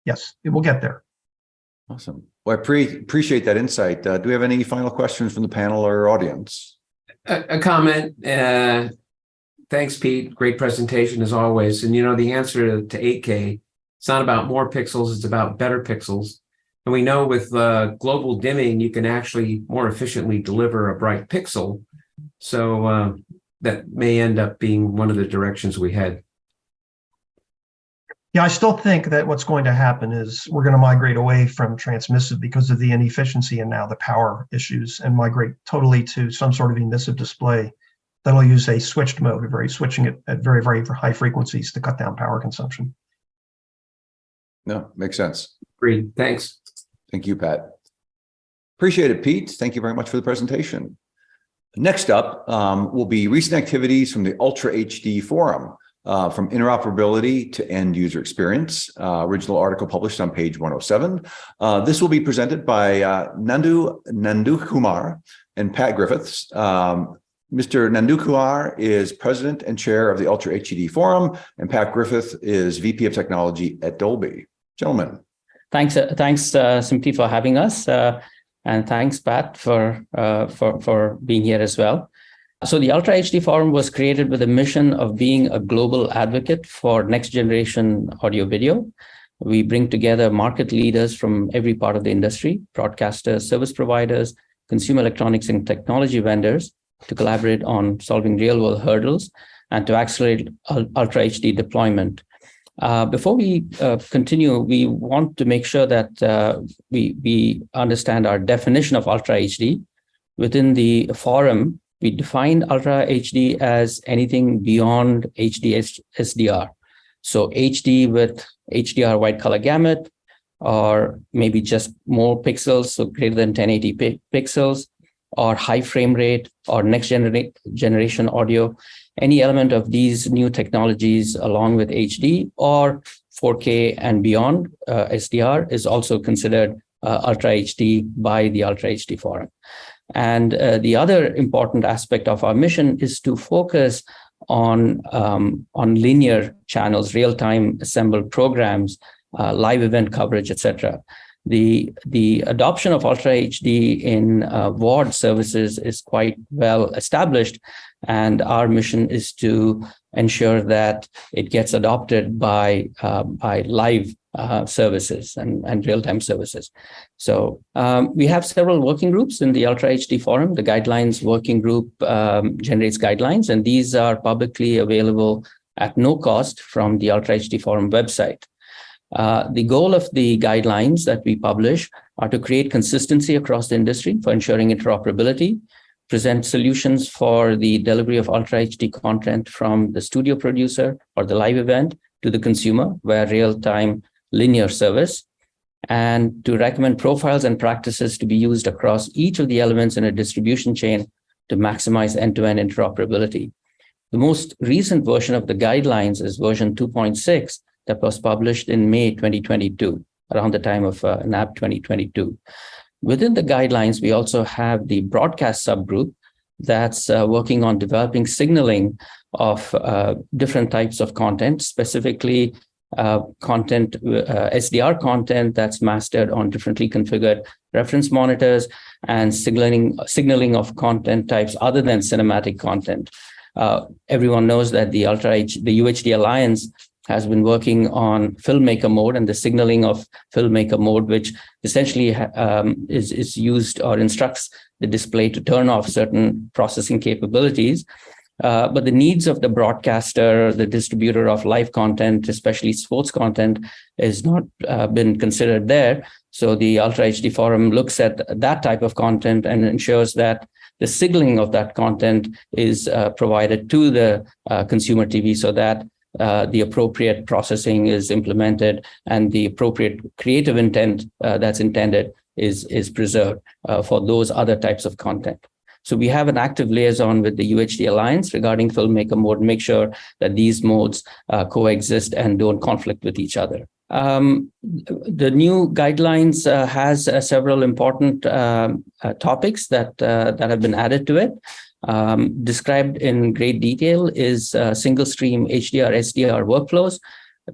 [SPEAKER 6] yes, it will get there.
[SPEAKER 1] Awesome. Well, I appreciate that insight. Do we have any final questions from the panel or audience?
[SPEAKER 3] A comment. Thanks, Pete. Great presentation as always. And the answer to 8K, it's not about more pixels, it's about better pixels. And we know with global dimming, you can actually more efficiently deliver a bright pixel. So that may end up being one of the directions we head.
[SPEAKER 6] Yeah, I still think that what's going to happen is we're going to migrate away from transmissive because of the inefficiency and now the power issues, and migrate totally to some sort of emissive display that'll use a switched mode, switching it at very, very high frequencies to cut down power consumption.
[SPEAKER 1] No, makes sense.
[SPEAKER 3] Agreed. Thanks.
[SPEAKER 1] Thank you, Pat. Appreciate it, Pete. Thank you very much for the presentation. Next up will be recent activities from the Ultra HD Forum, from interoperability to end user experience. Original article published on page 107. This will be presented by Nandu Kumar and Pat Griffiths. Mr. Nandu Kumar is president and chair of the Ultra HD Forum, and Pat Griffith is VP of Technology at Dolby. Gentlemen.
[SPEAKER 7] Thanks, SMPTE, for having us, and thanks, Pat, for being here as well. So the Ultra HD Forum was created with a mission of being a global advocate for next generation audio video. We bring together market leaders from every part of the industry, broadcasters, service providers, consumer electronics and technology vendors, to collaborate on solving real world hurdles and to accelerate Ultra HD deployment. Before we continue, we want to make sure that we understand our definition of Ultra HD. Within the forum, we define Ultra HD as anything beyond HD SDR. So HD with HDR white color gamut, or maybe just more pixels, so greater than 1080 pixels, or high frame rate, or next generation audio. Any element of these new technologies along with HD or 4K and beyond SDR is also considered Ultra HD by the Ultra HD Forum. And the other important aspect of our mission is to focus on linear channels, real-time assembled programs, live event coverage, etc. The adoption of Ultra HD in VOD services is quite well established, and our mission is to ensure that it gets adopted by live services and real-time services. So we have several working groups in the Ultra HD Forum. The guidelines working group generates guidelines, and these are publicly available at no cost from the Ultra HD Forum website. The goal of the guidelines that we publish are to create consistency across the industry for ensuring interoperability, present solutions for the delivery of Ultra HD content from the studio producer or the live event to the consumer via real-time linear service, and to recommend profiles and practices to be used across each of the elements in a distribution chain to maximize end-to-end interoperability. The most recent version of the guidelines is version 2.6 that was published in May 2022, around the time of NAB 2022. Within the guidelines, we also have the broadcast subgroup that's working on developing signaling of different types of content, specifically SDR content that's mastered on differently configured reference monitors, and signaling of content types other than cinematic content. Everyone knows that the UHD Alliance has been working on filmmaker mode and the signaling of filmmaker mode, which essentially is used or instructs the display to turn off certain processing capabilities. But the needs of the broadcaster, the distributor of live content, especially sports content, is not been considered there. So the Ultra HD Forum looks at that type of content and ensures that the signaling of that content is provided to the consumer TV so that the appropriate processing is implemented and the appropriate creative intent that's intended is preserved for those other types of content. So we have an active liaison with the UHD Alliance regarding filmmaker mode, make sure that these modes coexist and don't conflict with each other. The new guidelines has several important topics that have been added to it. Described in great detail is single stream HDR, SDR workflows.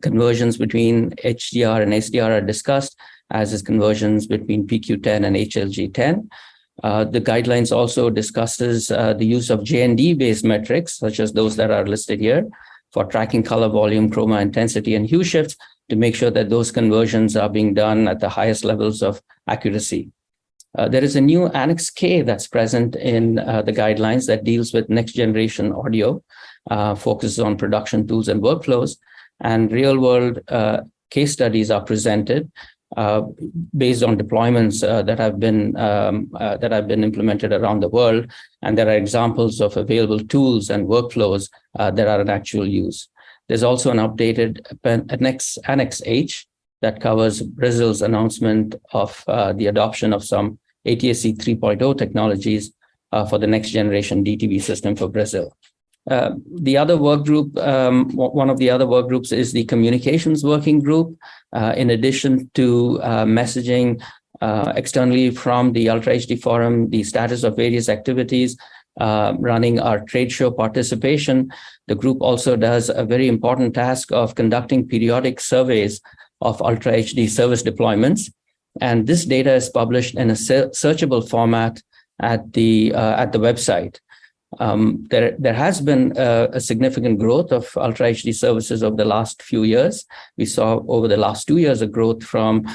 [SPEAKER 7] Conversions between HDR and SDR are discussed, as is conversions between PQ10 and HLG10. The guidelines also discusses the use of JND based metrics, such as those that are listed here, for tracking color, volume, chroma, intensity, and hue shifts to make sure that those conversions are being done at the highest levels of accuracy. There is a new Annex K that's present in the guidelines that deals with next generation audio, focuses on production tools and workflows, and real world case studies are presented based on deployments that have been implemented around the world, and there are examples of available tools and workflows that are in actual use. There's also an updated Annex H that covers Brazil's announcement of the adoption of some ATSC 3.0 technologies for the next generation DTV system for Brazil. The other work group, one of the other work groups is the communications working group. In addition to messaging externally from the Ultra HD Forum, the status of various activities, running our trade show participation, the group also does a very important task of conducting periodic surveys of Ultra HD service deployments. And this data is published in a searchable format at the website. There has been a significant growth of Ultra HD services over the last few years. We saw over the last 2 years a growth from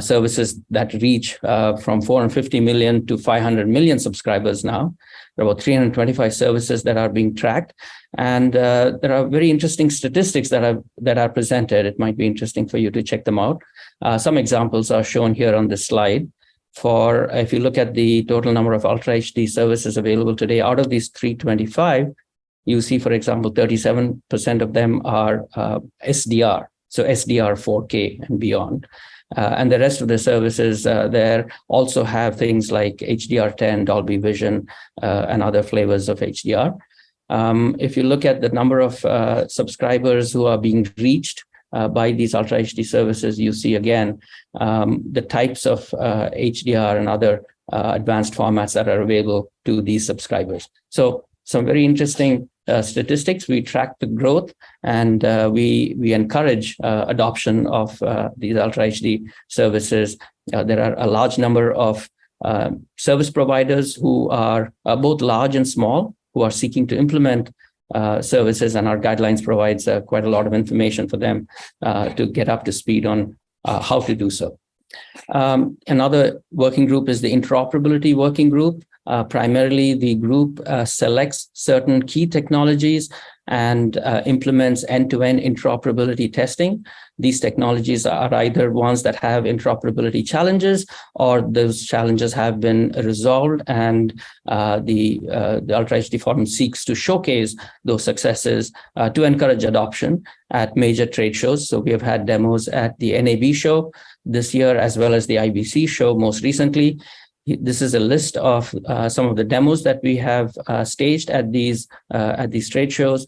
[SPEAKER 7] services that reach from 450 million to 500 million subscribers now. There are about 325 services that are being tracked, and there are very interesting statistics that are presented. It might be interesting for you to check them out. Some examples are shown here on this slide. If you look at the total number of Ultra HD services available today, out of these 325, you see, for example, 37% of them are SDR, so SDR 4K and beyond. And the rest of the services there also have things like HDR10, Dolby Vision, and other flavors of HDR. If you look at the number of subscribers who are being reached by these Ultra HD services, you see again the types of HDR and other advanced formats that are available to these subscribers. So some very interesting statistics. We track the growth, and we encourage adoption of these Ultra HD services. There are a large number of service providers who are both large and small, who are seeking to implement services, and our guidelines provides quite a lot of information for them to get up to speed on how to do so. Another working group is the interoperability working group. Primarily, the group selects certain key technologies and implements end-to-end interoperability testing. These technologies are either ones that have interoperability challenges, or those challenges have been resolved, and the Ultra HD Forum seeks to showcase those successes to encourage adoption at major trade shows. So we have had demos at the NAB show this year, as well as the IBC show most recently. This is a list of some of the demos that we have staged at these trade shows.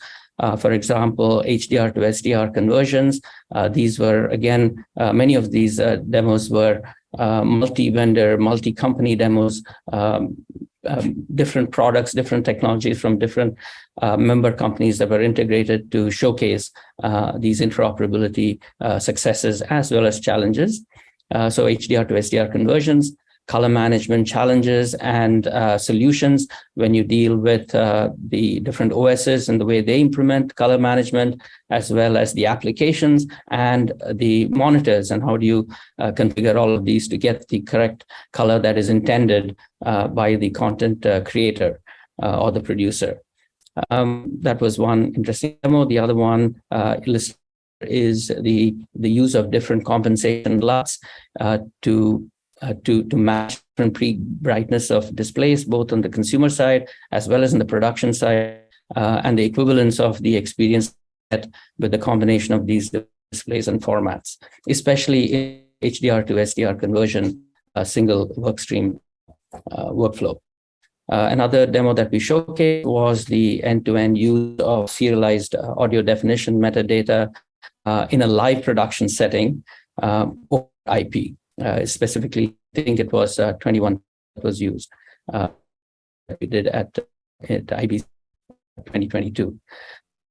[SPEAKER 7] For example, HDR to SDR conversions. These were, again, many of these demos were multi-vendor, multi-company demos, different products, different technologies from different member companies that were integrated to showcase these interoperability successes as well as challenges. So HDR to SDR conversions, color management challenges and solutions when you deal with the different OSs and the way they implement color management, as well as the applications and the monitors, and how do you configure all of these to get the correct color that is intended by the content creator or the producer. That was one interesting demo. The other one is the use of different compensation LUTs to match different pre-brightness of displays, both on the consumer side as well as in the production side, and the equivalence of the experience with the combination of these displays and formats, especially in HDR to SDR conversion, a single workstream workflow. Another demo that we showcased was the end-to-end use of serialized audio definition metadata in a live production setting or IP. Specifically, I think it was 21 that was used. We did at IBC 2022.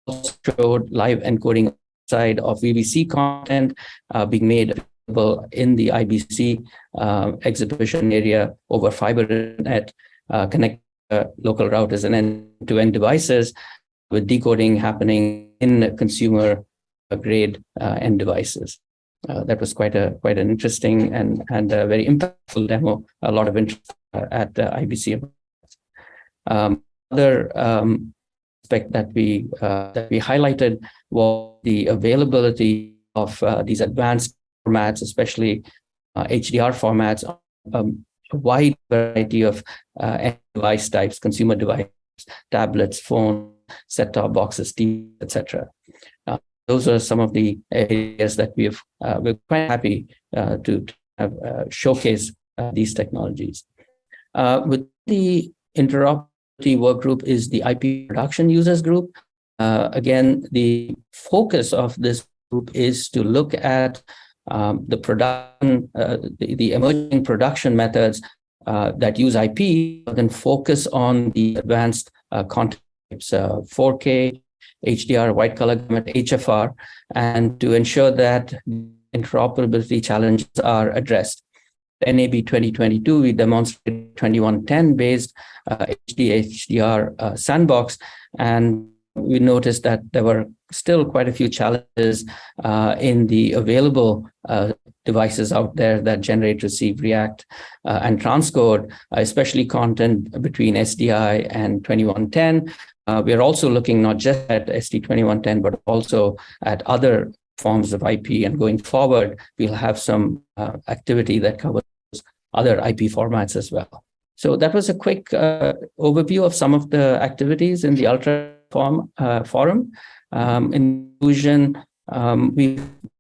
[SPEAKER 7] Also showed live encoding side of VBC content being made available in the IBC exhibition area over fiber internet, connect local routers and end-to-end devices, with decoding happening in consumer grade end devices. That was quite an interesting and a very impactful demo. A lot of interest at IBC. Other aspect that we highlighted was the availability of these advanced formats, especially HDR formats, a wide variety of device types, consumer devices, tablets, phones, set-top boxes, TV, etc. Those are some of the areas that we're quite happy to have showcase these technologies. With the interoperability work group is the IP production users group. Again, the focus of this group is to look at the production, the emerging production methods that use IP, but then focus on the advanced content types, 4K, HDR, white color gamut, HFR, and to ensure that interoperability challenges are addressed. NAB 2022, we demonstrated 2110 based HD HDR sandbox, and we noticed that there were still quite a few challenges in the available devices out there that generate, receive, react, and transcode, especially content between SDI and 2110. We are also looking not just at SD 2110, but also at other forms of IP. And going forward, we'll have some activity that covers other IP formats as well. So that was a quick overview of some of the activities in the Ultra Forum. In conclusion,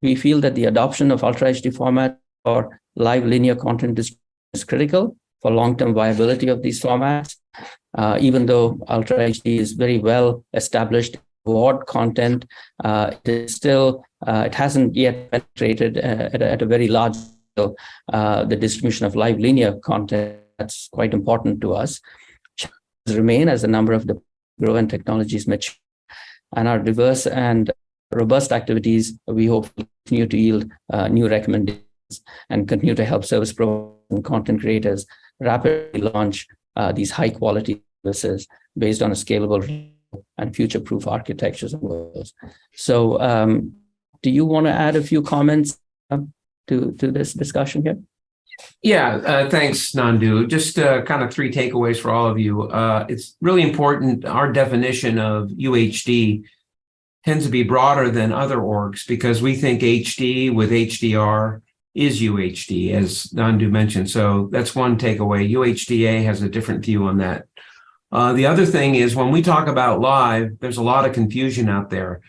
[SPEAKER 7] we feel that the adoption of Ultra HD format for live linear content is critical for long-term viability of these formats. Even though Ultra HD is very well established award content, it hasn't yet penetrated at a very large scale the distribution of live linear content. That's quite important to us. Challenges remain as the number of the growing technologies mature, and our diverse and robust activities, we hope, continue to yield new recommendations and continue to help service providers and content creators rapidly launch these high quality services based on a scalable and future-proof architectures and workflows. So do you want to add a few comments to this discussion here?
[SPEAKER 3] Yeah, thanks, Nandu. Just kind of three takeaways for all of you. It's really important. Our definition of UHD tends to be broader than other orgs because we think HD with HDR is UHD, as Nandu mentioned. So that's one takeaway. UHDA has a different view on that. The other thing is when we talk about live, there's a lot of confusion out there.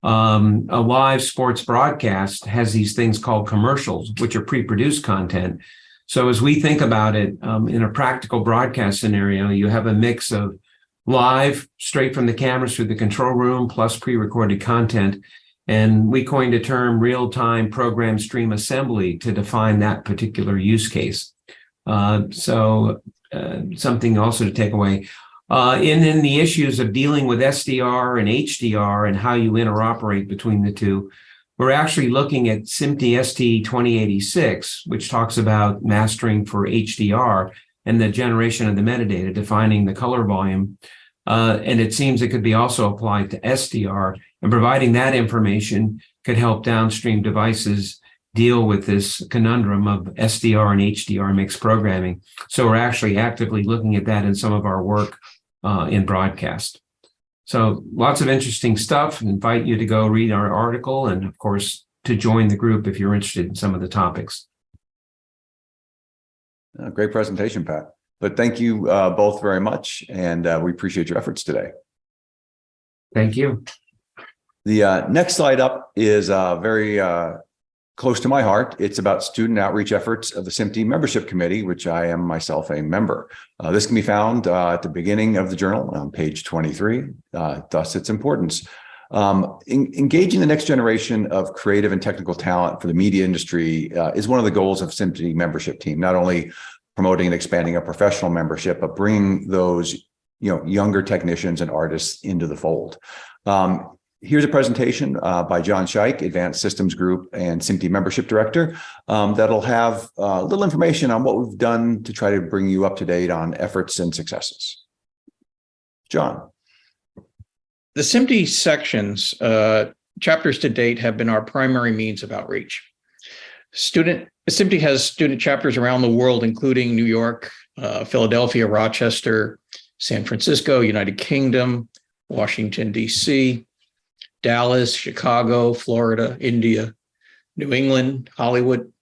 [SPEAKER 3] A live sports broadcast has these things called commercials, which are pre-produced content. So as we think about it, in a practical broadcast scenario, you have a mix of live, straight from the cameras through the control room, plus pre-recorded content. And we coined a term real-time program stream assembly to define that particular use case. Something also to take away. In the issues of dealing with SDR and HDR and how you interoperate between the two, we're actually looking at SMPTE ST 2086, which talks about mastering for HDR and the generation of the metadata, defining the color volume. And it seems it could be also applied to SDR, and providing that information could help downstream devices deal with this conundrum of SDR and HDR mixed programming. So we're actually actively looking at that in some of our work in broadcast. So lots of interesting stuff. I invite you to go read our article and, of course, to join the group if you're interested in some of the topics.
[SPEAKER 1] Great presentation, Pat. But thank you both very much, and we appreciate your efforts today.
[SPEAKER 3] Thank you.
[SPEAKER 1] The next slide up is very close to my heart. It's about student outreach efforts of the SMPTE Membership Committee, which I am myself a member. This can be found at the beginning of the journal on page 23, thus its importance. Engaging the next generation of creative and technical talent for the media industry is one of the goals of SMPTE membership team, not only promoting and expanding a professional membership, but bringing those younger technicians and artists into the fold. Here's a presentation by John Scheich, Advanced Systems Group and SMPTE Membership Director, that'll have a little information on what we've done to try to bring you up to date on efforts and successes. John.
[SPEAKER 8] The SMPTE sections, chapters to date, have been our primary means of outreach. SMPTE has student chapters around the world, including New York, Philadelphia, Rochester, San Francisco, United Kingdom, Washington, D.C., Dallas, Chicago, Florida, India, New England, Hollywood.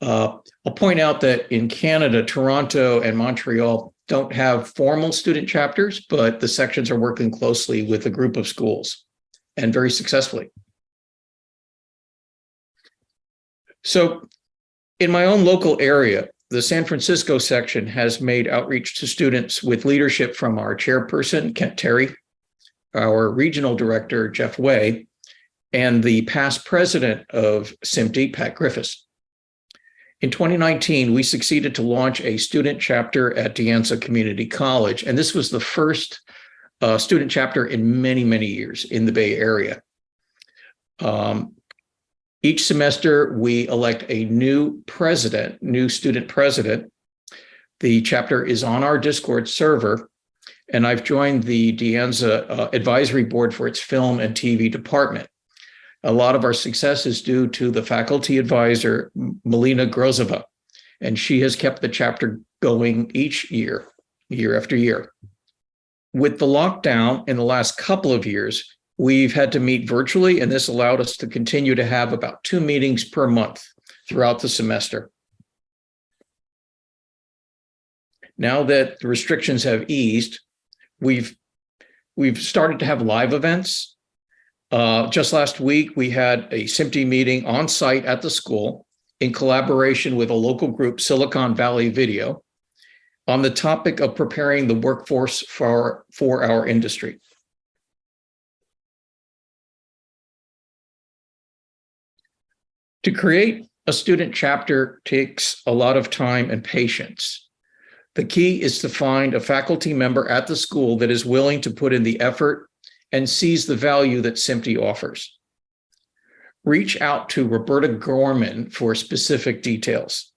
[SPEAKER 8] I'll point out that in Canada, Toronto and Montreal don't have formal student chapters, but the sections are working closely with a group of schools and very successfully. So in my own local area, the San Francisco section has made outreach to students with leadership from our chairperson, Kent Terry, our regional director, Jeff Way, and the past president of SMPTE, Pat Griffiths. In 2019, we succeeded to launch a student chapter at De Anza Community College, and this was the first student chapter in many, many years in the Bay Area. Each semester, we elect a new president, new student president. The chapter is on our Discord server, and I've joined the De Anza advisory board for its film and TV department. A lot of our success is due to the faculty advisor, Melina Grozova, and she has kept the chapter going each year, year after year. With the lockdown in the last couple of years, we've had to meet virtually, and this allowed us to continue to have about 2 meetings per month throughout the semester. Now that the restrictions have eased, we've started to have live events. Just last week, we had a SMPTE meeting on site at the school in collaboration with a local group, Silicon Valley Video, on the topic of preparing the workforce for our industry. To create a student chapter takes a lot of time and patience. The key is to find a faculty member at the school that is willing to put in the effort and sees the value that SMPTE offers. Reach out to Roberta Gorman for specific details.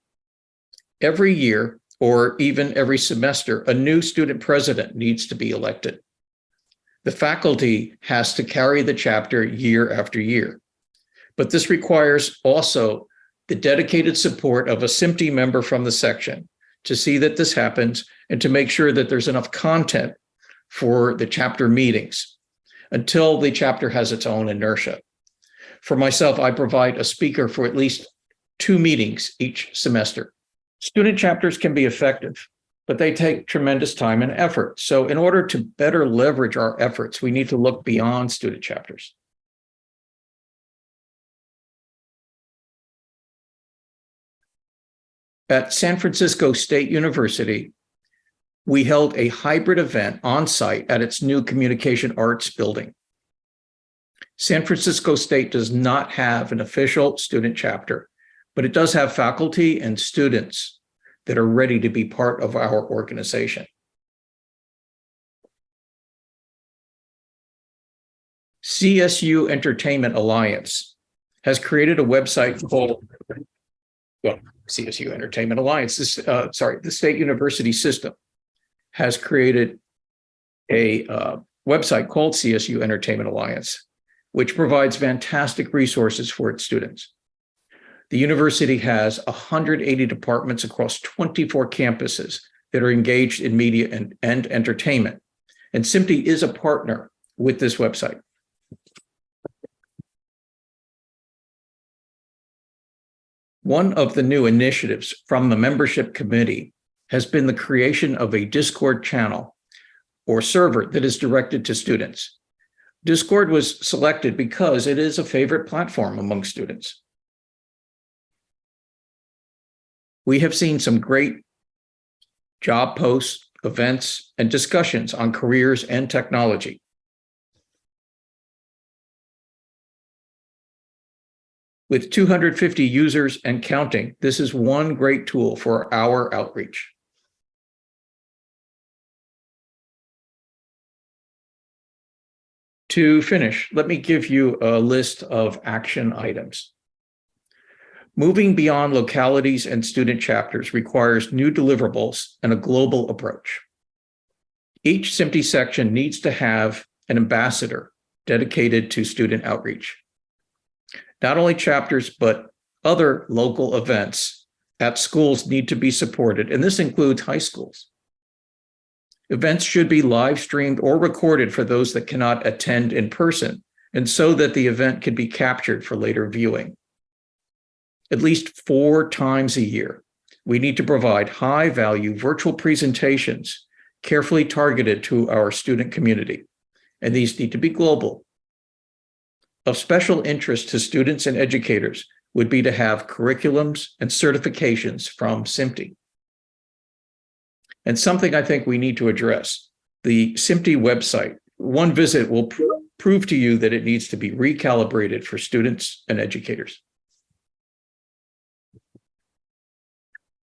[SPEAKER 8] Every year, or even every semester, a new student president needs to be elected. The faculty has to carry the chapter year after year. But this requires also the dedicated support of a SMPTE member from the section to see that this happens and to make sure that there's enough content for the chapter meetings until the chapter has its own inertia. For myself, I provide a speaker for at least 2 meetings each semester. Student chapters can be effective, but they take tremendous time and effort. So in order to better leverage our efforts, we need to look beyond student chapters. At San Francisco State University, we held a hybrid event on site at its new Communication Arts building. San Francisco State does not have an official student chapter, but it does have faculty and students that are ready to be part of our organization. CSU Entertainment Alliance has created a website called, CSU Entertainment Alliance, the State University System has created a website called CSU Entertainment Alliance, which provides fantastic resources for its students. The university has 180 departments across 24 campuses that are engaged in media and entertainment. And SMPTE is a partner with this website. One of the new initiatives from the membership committee has been the creation of a Discord channel or server that is directed to students. Discord was selected because it is a favorite platform among students. We have seen some great job posts, events, and discussions on careers and technology. With 250 users and counting, this is one great tool for our outreach. To finish, let me give you a list of action items. Moving beyond localities and student chapters requires new deliverables and a global approach. Each SMPTE section needs to have an ambassador dedicated to student outreach. Not only chapters, but other local events at schools need to be supported, and this includes high schools. Events should be live streamed or recorded for those that cannot attend in person, and so that the event can be captured for later viewing. At least 4 times a year, we need to provide high-value virtual presentations carefully targeted to our student community, and these need to be global. Of special interest to students and educators would be to have curriculums and certifications from SMPTE. And something I think we need to address, the SMPTE website, one visit will prove to you that it needs to be recalibrated for students and educators.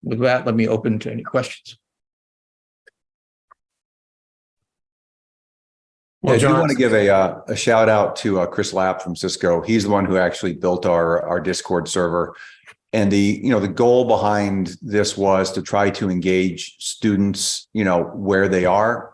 [SPEAKER 8] With that, let me open to any questions.
[SPEAKER 1] Well, I do want to give a shout out to Chris Lapp from Cisco. He's the one who actually built our Discord server. And the goal behind this was to try to engage students, where they are.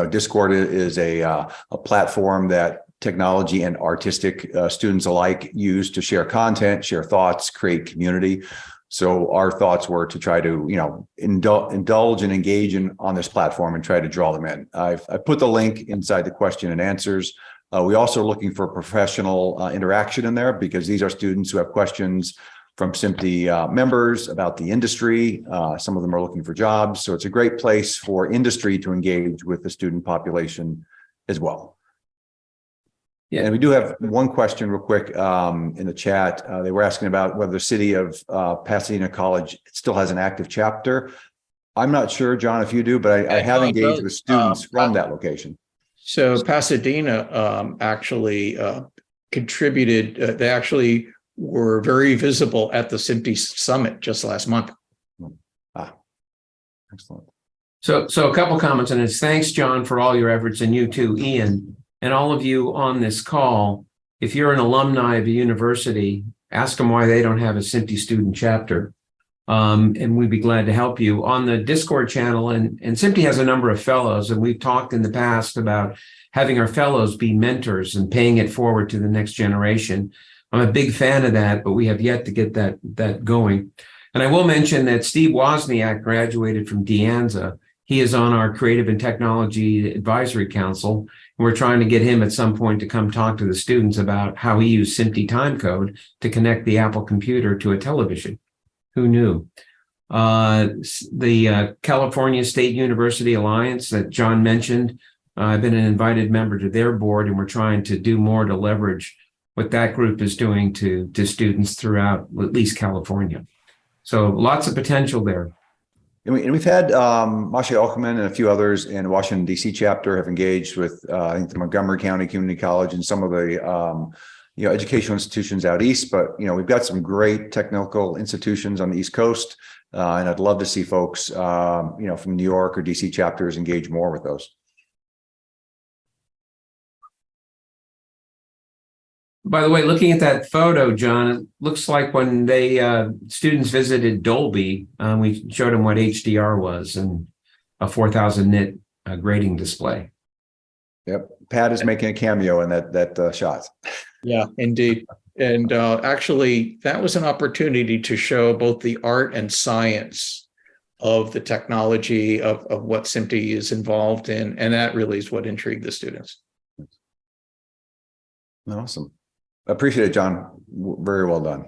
[SPEAKER 1] Discord is a platform that technology and artistic students alike use to share content, share thoughts, create community. So our thoughts were to try to, indulge and engage on this platform and try to draw them in. I put the link inside the question and answers. We also are looking for professional interaction in there, because these are students who have questions from SMPTE members about the industry. Some of them are looking for jobs. So it's a great place for industry to engage with the student population as well. Yeah. And we do have one question real quick in the chat. They were asking about whether the city of Pasadena College still has an active chapter. I'm not sure, John, if you do, but I have engaged with students from that location.
[SPEAKER 8] So Pasadena actually contributed. They actually were very visible at the SMPTE Summit just last month.
[SPEAKER 1] Excellent.
[SPEAKER 3] So a couple comments on this. Thanks, John, for all your efforts, and you too, Ian. And all of you on this call, if you're an alumni of a university, ask them why they don't have a SMPTE student chapter. And we'd be glad to help you. On the Discord channel, and SMPTE has a number of fellows, and we've talked in the past about having our fellows be mentors and paying it forward to the next generation. I'm a big fan of that, but we have yet to get that going. And I will mention that Steve Wozniak graduated from De Anza. He is on our Creative and Technology Advisory Council. And we're trying to get him at some point to come talk to the students about how he used SMPTE timecode to connect the Apple computer to a television. Who knew? The California State University Alliance that John mentioned, I've been an invited member to their board, and we're trying to do more to leverage what that group is doing to students throughout at least California. So lots of potential there.
[SPEAKER 1] And we've had Masha Elkman and a few others in the Washington, D.C. chapter have engaged with, I think, the Montgomery County Community College and some of the educational institutions out east. But, we've got some great technical institutions on the East Coast. And I'd love to see folks, from New York or D.C. chapters engage more with those.
[SPEAKER 3] By the way, looking at that photo, John, it looks like when students visited Dolby, we showed them what HDR was and a 4,000 nit grading display.
[SPEAKER 1] Yep, Pat is making a cameo in that shot.
[SPEAKER 8] Yeah, indeed. And actually, that was an opportunity to show both the art and science of the technology of what SMPTE is involved in. And that really is what intrigued the students.
[SPEAKER 1] Awesome. Appreciate it, John. Very well done.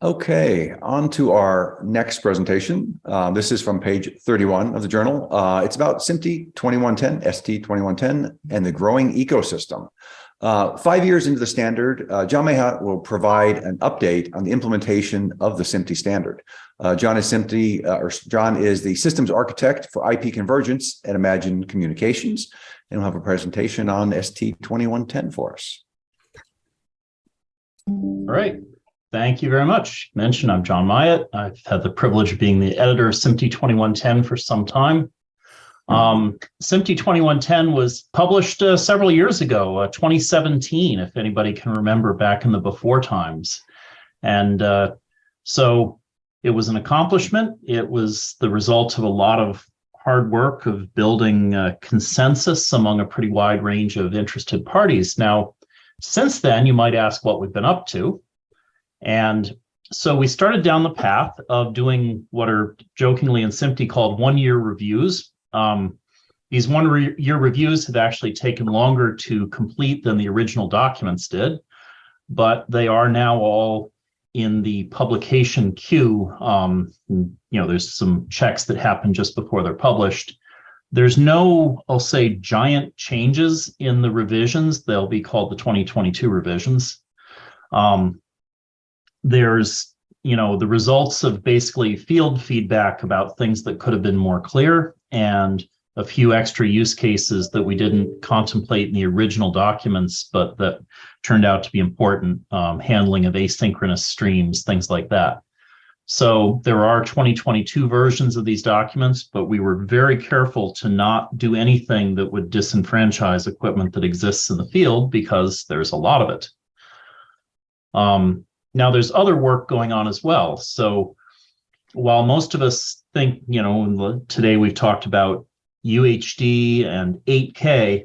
[SPEAKER 1] Okay, on to our next presentation. This is from page 31 of the journal. It's about SMPTE 2110, ST 2110, and the growing ecosystem. 5 years into the standard, John Mayhat will provide an update on the implementation of the SMPTE standard. John is the systems architect for IP convergence at Imagine Communications, and we'll have a presentation on ST 2110 for us.
[SPEAKER 9] All right. Thank you very much. I'm John Mayhat. I've had the privilege of being the editor of SMPTE 2110 for some time. SMPTE 2110 was published several years ago, 2017, if anybody can remember back in the before times. And so it was an accomplishment. It was the result of a lot of hard work of building consensus among a pretty wide range of interested parties. Now, since then, you might ask what we've been up to. And so we started down the path of doing what are jokingly in SMPTE called one-year reviews. These one-year reviews have actually taken longer to complete than the original documents did, but they are now all in the publication queue. There's some checks that happen just before they're published. There's no, I'll say, giant changes in the revisions. They'll be called the 2022 revisions. There's, the results of basically field feedback about things that could have been more clear and a few extra use cases that we didn't contemplate in the original documents, but that turned out to be important, handling of asynchronous streams, things like that. So there are 2022 versions of these documents, but we were very careful to not do anything that would disenfranchise equipment that exists in the field because there's a lot of it. Now there's other work going on as well. So while most of us think, today we've talked about UHD and 8K,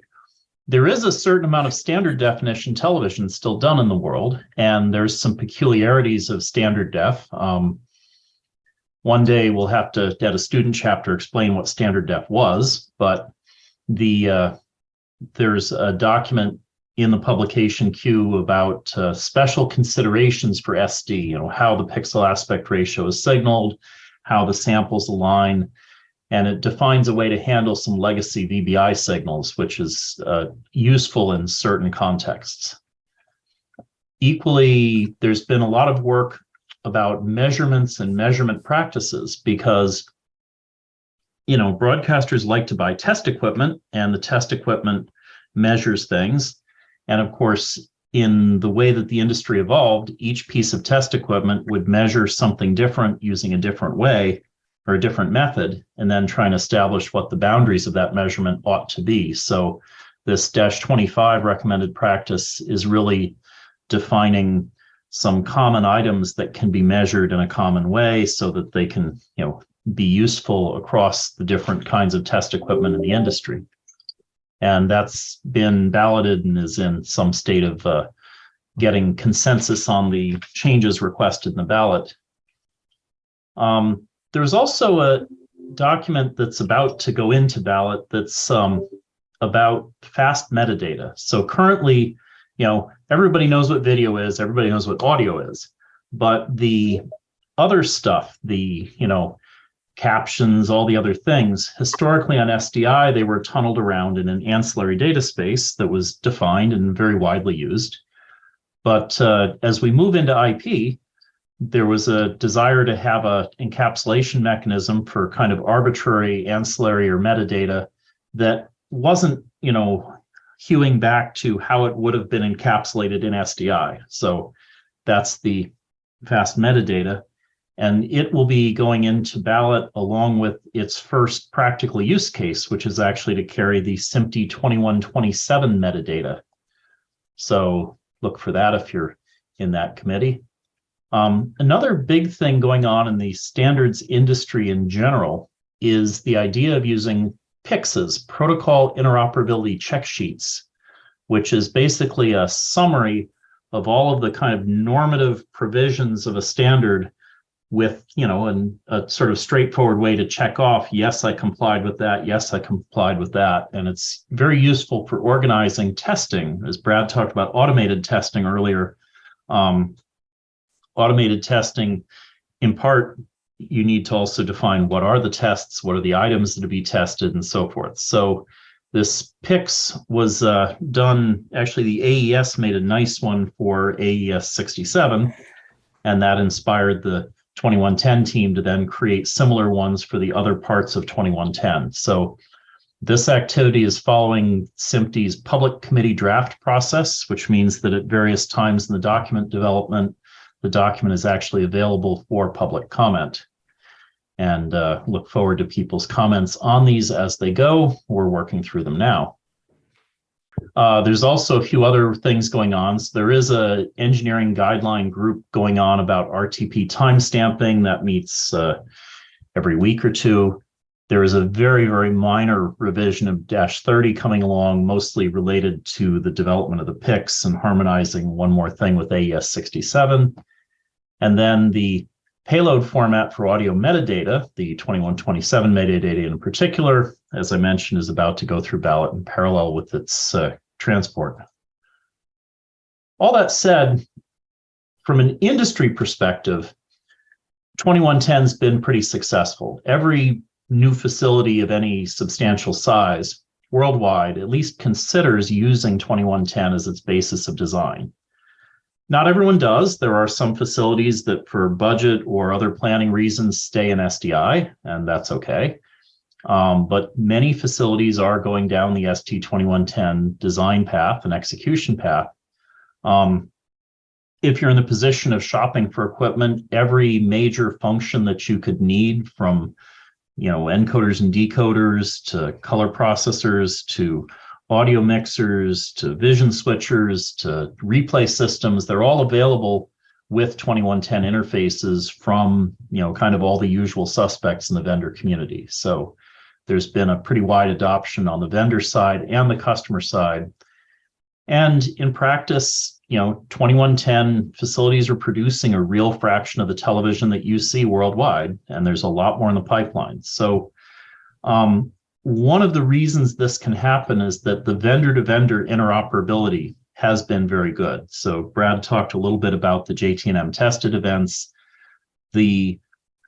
[SPEAKER 9] there is a certain amount of standard definition television still done in the world, and there's some peculiarities of standard def. One day we'll have to, at a student chapter, explain what standard def was, but there's a document in the publication queue about special considerations for SD, how the pixel aspect ratio is signaled, how the samples align, and it defines a way to handle some legacy VBI signals, which is useful in certain contexts. Equally, there's been a lot of work about measurements and measurement practices because, broadcasters like to buy test equipment, and the test equipment measures things. And of course, in the way that the industry evolved, each piece of test equipment would measure something different using a different way or a different method, and then try and establish what the boundaries of that measurement ought to be. So this -25 recommended practice is really defining some common items that can be measured in a common way so that they can, be useful across the different kinds of test equipment in the industry. And that's been balloted and is in some state of getting consensus on the changes requested in the ballot. There's also a document that's about to go into ballot that's about fast metadata. So currently, everybody knows what video is, everybody knows what audio is, but the other stuff, the, captions, all the other things, historically on SDI, they were tunneled around in an ancillary data space that was defined and very widely used. But as we move into IP, there was a desire to have an encapsulation mechanism for kind of arbitrary ancillary or metadata that wasn't, hewing back to how it would have been encapsulated in SDI. So that's the fast metadata. And it will be going into ballot along with its first practical use case, which is actually to carry the SMPTE 2127 metadata. So look for that if you're in that committee. Another big thing going on in the standards industry in general is the idea of using PICSs, protocol interoperability check sheets, which is basically a summary of all of the kind of normative provisions of a standard with, a sort of straightforward way to check off, yes, I complied with that, yes, I complied with that. And it's very useful for organizing testing, as Brad talked about automated testing earlier. Automated testing, in part, you need to also define what are the tests, what are the items that to be tested, and so forth. So this PICS was done, actually the AES made a nice one for AES 67, and that inspired the 2110 team to then create similar ones for the other parts of 2110. So this activity is following SMPTE's public committee draft process, which means that at various times in the document development, the document is actually available for public comment. And look forward to people's comments on these as they go. We're working through them now. There's also a few other things going on. So there is an engineering guideline group going on about RTP timestamping that meets every week or two. There is a very, very minor revision of -30 coming along, mostly related to the development of the PICS and harmonizing one more thing with AES 67. And then the payload format for audio metadata, the 2127 metadata in particular, as I mentioned, is about to go through ballot in parallel with its transport. All that said, from an industry perspective, 2110 has been pretty successful. Every new facility of any substantial size worldwide at least considers using 2110 as its basis of design. Not everyone does. There are some facilities that for budget or other planning reasons stay in SDI, and that's okay. But many facilities are going down the ST2110 design path and execution path. If you're in the position of shopping for equipment, every major function that you could need, from encoders and decoders to color processors to audio mixers to vision switchers to replay systems, they're all available with 2110 interfaces from kind of all the usual suspects in the vendor community. So there's been a pretty wide adoption on the vendor side and the customer side. And in practice, 2110 facilities are producing a real fraction of the television that you see worldwide, and there's a lot more in the pipeline. So one of the reasons this can happen is that the vendor-to-vendor interoperability has been very good. So Brad talked a little bit about the JTNM tested events. The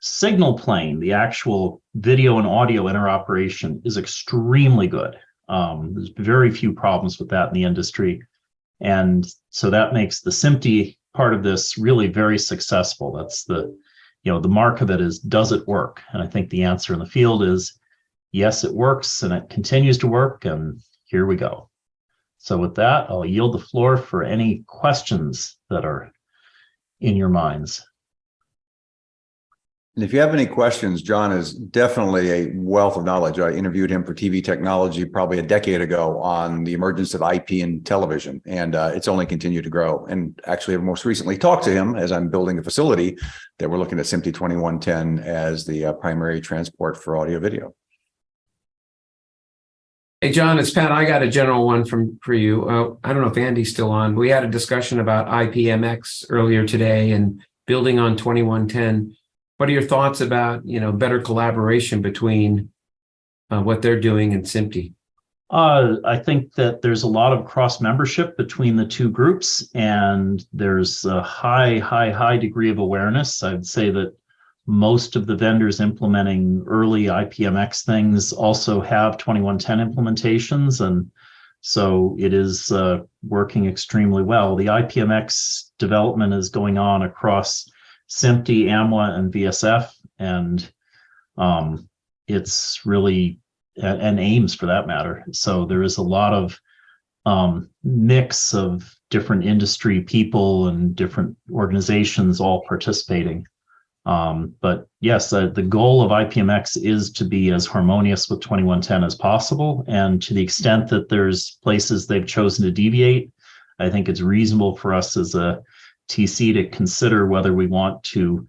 [SPEAKER 9] signal plane, the actual video and audio interoperation, is extremely good. There's very few problems with that in the industry. And so that makes the SMPTE part of this really very successful. That's the mark of it is, does it work? And I think the answer in the field is, yes, it works, and it continues to work, and here we go. So with that, I'll yield the floor for any questions that are in your minds.
[SPEAKER 1] And if you have any questions, John is definitely a wealth of knowledge. I interviewed him for TV Technology probably a decade ago on the emergence of IP in television, and it's only continued to grow. And actually, I've most recently talked to him as I'm building a facility that we're looking at SMPTE 2110 as the primary transport for audio video.
[SPEAKER 3] Hey, John, it's Pat. I got a general one for you. I don't know if Andy's still on. We had a discussion about IPMX earlier today and building on 2110. What are your thoughts about, better collaboration between what they're doing and SMPTE?
[SPEAKER 9] I think that there's a lot of cross membership between the two groups, and there's a high degree of awareness. I'd say that most of the vendors implementing early IPMX things also have 2110 implementations, and so it is working extremely well. The IPMX development is going on across SMPTE, AMWA, and VSF, and it's really, and AIMS for that matter. So there is a lot of mix of different industry people and different organizations all participating. But yes, the goal of IPMX is to be as harmonious with 2110 as possible. And to the extent that there's places they've chosen to deviate, I think it's reasonable for us as a TC to consider whether we want to,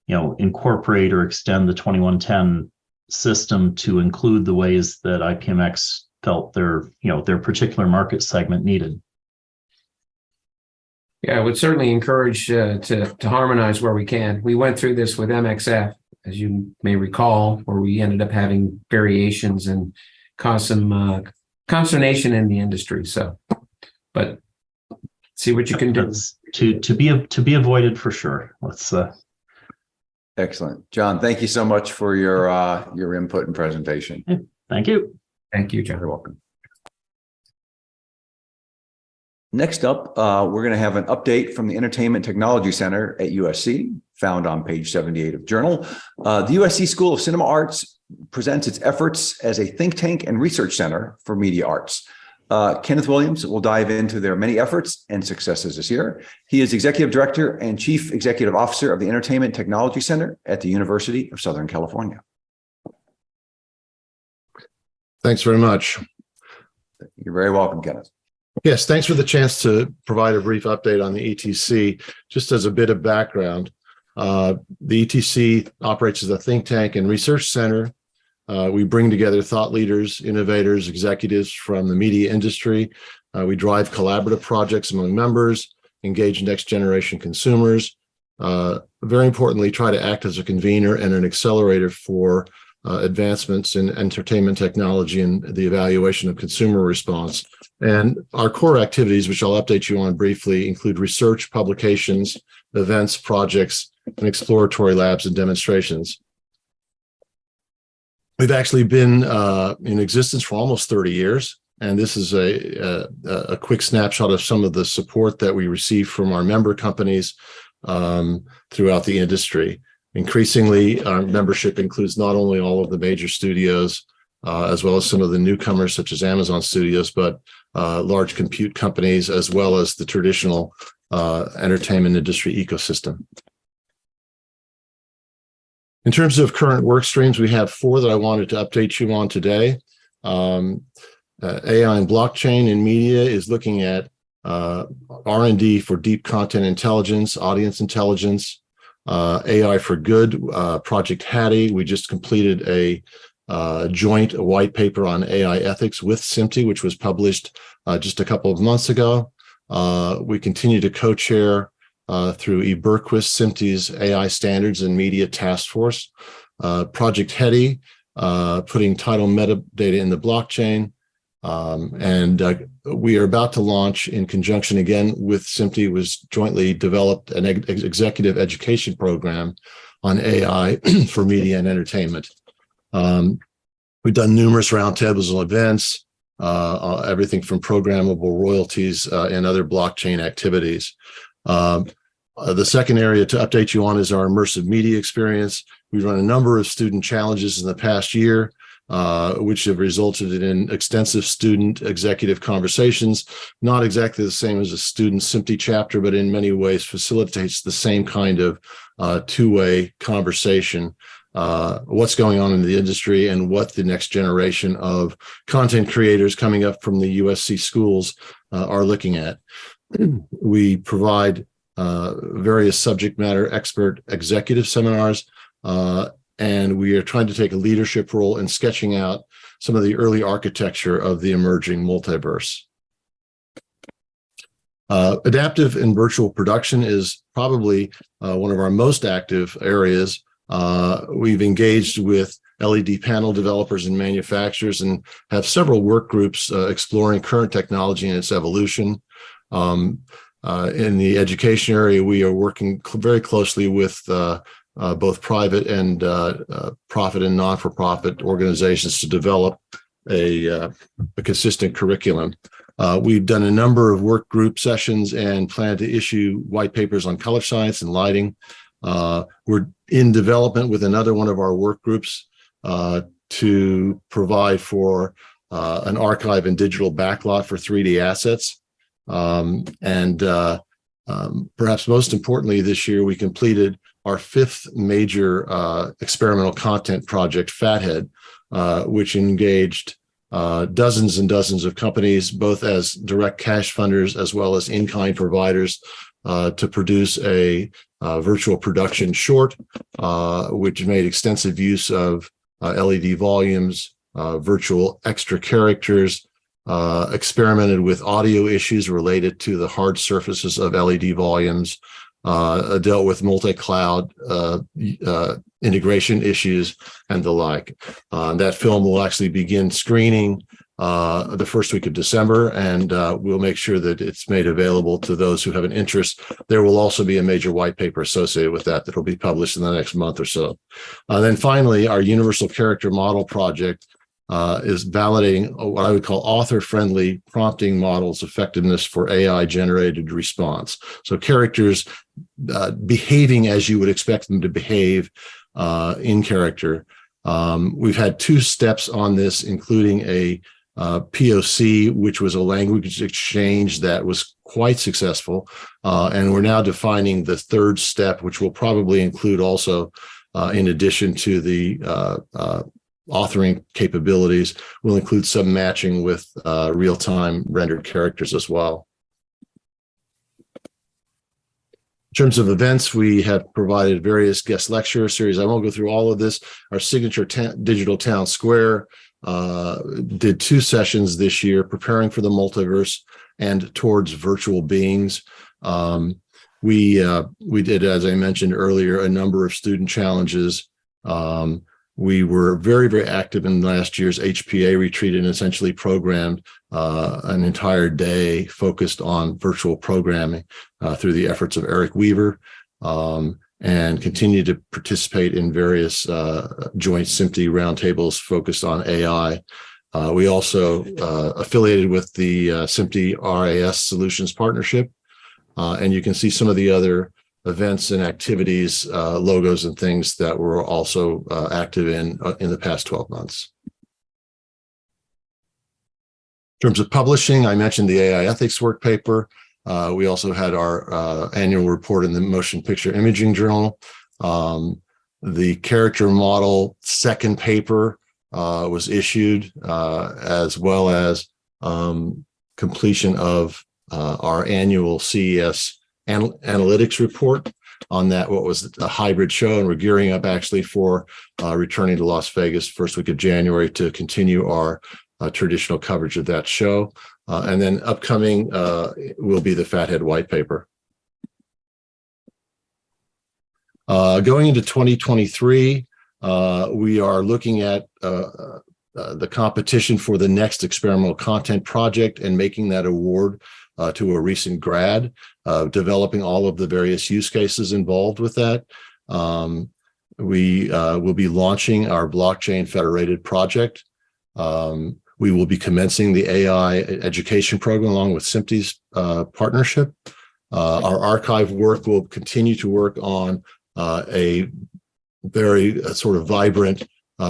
[SPEAKER 9] incorporate or extend the 2110 system to include the ways that IPMX felt their particular market segment needed.
[SPEAKER 3] Yeah, I would certainly encourage to harmonize where we can. We went through this with MXF, as you may recall, where we ended up having variations and caused some consternation in the industry. So, but see what you can do.
[SPEAKER 9] To be avoided for sure. Let's.
[SPEAKER 1] Excellent, John. Thank you so much for your input and presentation.
[SPEAKER 9] Thank you.
[SPEAKER 3] Thank you, John.
[SPEAKER 1] You're welcome. Next up, we're going to have an update from the Entertainment Technology Center at USC, found on page 78 of Journal. The USC School of Cinema Arts presents its efforts as a think tank and research center for media arts. Kenneth Williams will dive into their many efforts and successes this year. He is Executive Director and Chief Executive Officer of the Entertainment Technology Center at the University of Southern California.
[SPEAKER 10] Thanks very much.
[SPEAKER 1] You're very welcome, Kenneth.
[SPEAKER 10] Yes, thanks for the chance to provide a brief update on the ETC. Just as a bit of background, the ETC operates as a think tank and research center. We bring together thought leaders, innovators, executives from the media industry. We drive collaborative projects among members, engage next generation consumers. Very importantly, try to act as a convener and an accelerator for advancements in entertainment technology and the evaluation of consumer response. And our core activities, which I'll update you on briefly, include research, publications, events, projects, and exploratory labs and demonstrations. We've actually been in existence for almost 30 years, and this is a quick snapshot of some of the support that we receive from our member companies throughout the industry. Increasingly, our membership includes not only all of the major studios, as well as some of the newcomers such as Amazon Studios, but large compute companies, as well as the traditional entertainment industry ecosystem. In terms of current work streams, we have 4 that I wanted to update you on today. AI and blockchain in media is looking at R&D for deep content intelligence, audience intelligence, AI for good, Project Hattie. We just completed a joint white paper on AI ethics with SMPTE, which was published just a couple of months ago. We continue to co-chair through eBerquist, SMPTE's AI Standards and Media Task Force. Project Hattie, putting title metadata in the blockchain. And we are about to launch, in conjunction again with SMPTE, was jointly developed an executive education program on AI for media and entertainment. We've done numerous roundtables and events, everything from programmable royalties and other blockchain activities. The second area to update you on is our immersive media experience. We've run a number of student challenges in the past year, which have resulted in extensive student executive conversations, not exactly the same as a student SMPTE chapter, but in many ways facilitates the same kind of two-way conversation, what's going on in the industry and what the next generation of content creators coming up from the USC schools are looking at. We provide various subject matter expert executive seminars, and we are trying to take a leadership role in sketching out some of the early architecture of the emerging multiverse. Adaptive and virtual production is probably one of our most active areas. We've engaged with LED panel developers and manufacturers and have several work groups exploring current technology and its evolution. In the education area, we are working very closely with both private and profit and non-for-profit organizations to develop a consistent curriculum. We've done a number of work group sessions and plan to issue white papers on color science and lighting. We're in development with another one of our work groups to provide for an archive and digital backlot for 3D assets. Perhaps most importantly, this year we completed our 5th major experimental content project, Fathead, which engaged dozens and dozens of companies, both as direct cash funders as well as in-kind providers, to produce a virtual production short, which made extensive use of LED volumes, virtual extra characters, experimented with audio issues related to the hard surfaces of LED volumes, dealt with multi-cloud integration issues and the like. That film will actually begin screening the first week of December, and we'll make sure that it's made available to those who have an interest. There will also be a major white paper associated with that will be published in the next month or so. Then finally, our universal character model project is validating what I would call author-friendly prompting models effectiveness for AI-generated response. So characters behaving as you would expect them to behave in character. We've had 2 steps on this, including a POC, which was a language exchange that was quite successful. And we're now defining the 3rd step, which will probably include also, in addition to the authoring capabilities, will include some matching with real-time rendered characters as well. In terms of events, we have provided various guest lecture series. I won't go through all of this. Our signature Digital Town Square did 2 sessions this year, preparing for the multiverse and towards virtual beings. We did, as I mentioned earlier, a number of student challenges. We were very, very active in last year's HPA retreat and essentially programmed an entire day focused on virtual programming through the efforts of Eric Weaver, and continue to participate in various joint SMPTE roundtables focused on AI. We also affiliated with the SMPTE RAS Solutions Partnership, and you can see some of the other events and activities, logos and things that we're also active in the past 12 months. In terms of publishing, I mentioned the AI ethics work paper. We also had our annual report in the Motion Picture Imaging Journal. The character model 2nd paper was issued, as well as completion of our annual CES analytics report on that, what was a hybrid show, and we're gearing up actually for returning to Las Vegas first week of January to continue our traditional coverage of that show. And then upcoming will be the Fathead white paper. Going into 2023, we are looking at the competition for the next experimental content project and making that award to a recent grad, developing all of the various use cases involved with that. We will be launching our blockchain federated project. We will be commencing the AI education program along with SMPTE's partnership. Our archive work will continue to work on a very sort of vibrant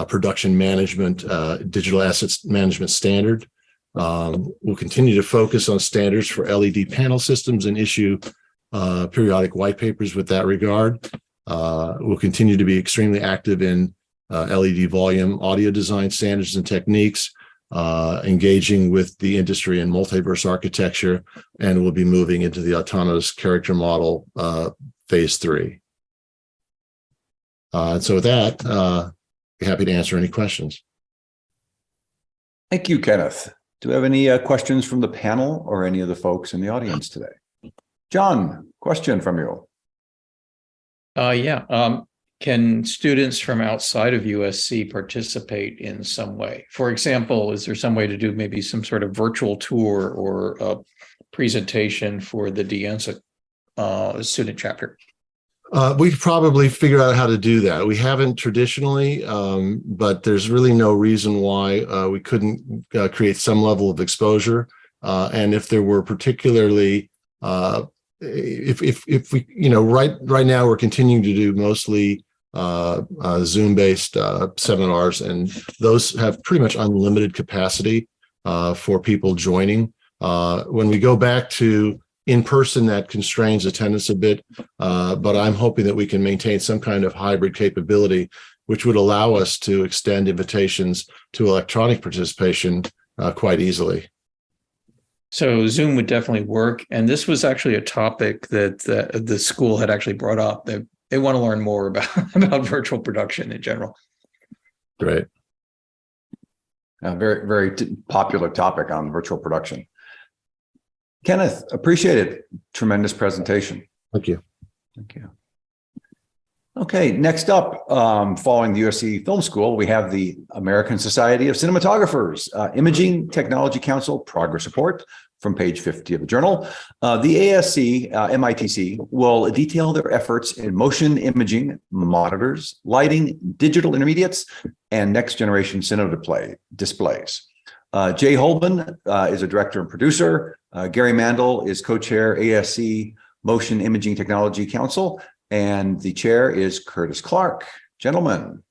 [SPEAKER 10] production management, digital assets management standard. We'll continue to focus on standards for LED panel systems and issue periodic white papers with that regard. We'll continue to be extremely active in LED volume audio design standards and techniques, engaging with the industry in multiverse architecture, and we'll be moving into the autonomous character model phase 3. And so with that, be happy to answer any questions.
[SPEAKER 1] Thank you, Kenneth. Do we have any questions from the panel or any of the folks in the audience today? John, question from you.
[SPEAKER 8] Can students from outside of USC participate in some way? For example, is there some way to do maybe some sort of virtual tour or a presentation for the DENSA student chapter?
[SPEAKER 10] We probably figured out how to do that. We haven't traditionally, but there's really no reason why we couldn't create some level of exposure. And if there were particularly, if we, right now we're continuing to do mostly Zoom-based seminars, and those have pretty much unlimited capacity for people joining. When we go back to in person, that constrains attendance a bit, but I'm hoping that we can maintain some kind of hybrid capability, which would allow us to extend invitations to electronic participation quite easily.
[SPEAKER 8] So Zoom would definitely work. And this was actually a topic that the school had actually brought up. They want to learn more about virtual production in general.
[SPEAKER 10] Great.
[SPEAKER 1] A very, very popular topic on virtual production. Kenneth, appreciate it. Tremendous presentation.
[SPEAKER 10] Thank you.
[SPEAKER 1] Thank you. Okay, next up, following the USC Film School, we have the American Society of Cinematographers, Imaging Technology Council Progress Report from page 50 of the journal. The ASC, MITC, will detail their efforts in motion imaging, monitors, lighting, digital intermediates, and next generation cinema displays. Jay Holman is a director and producer. Gary Mandel is co-chair, ASC Motion Imaging Technology Council, and the chair is Curtis Clark. Gentlemen.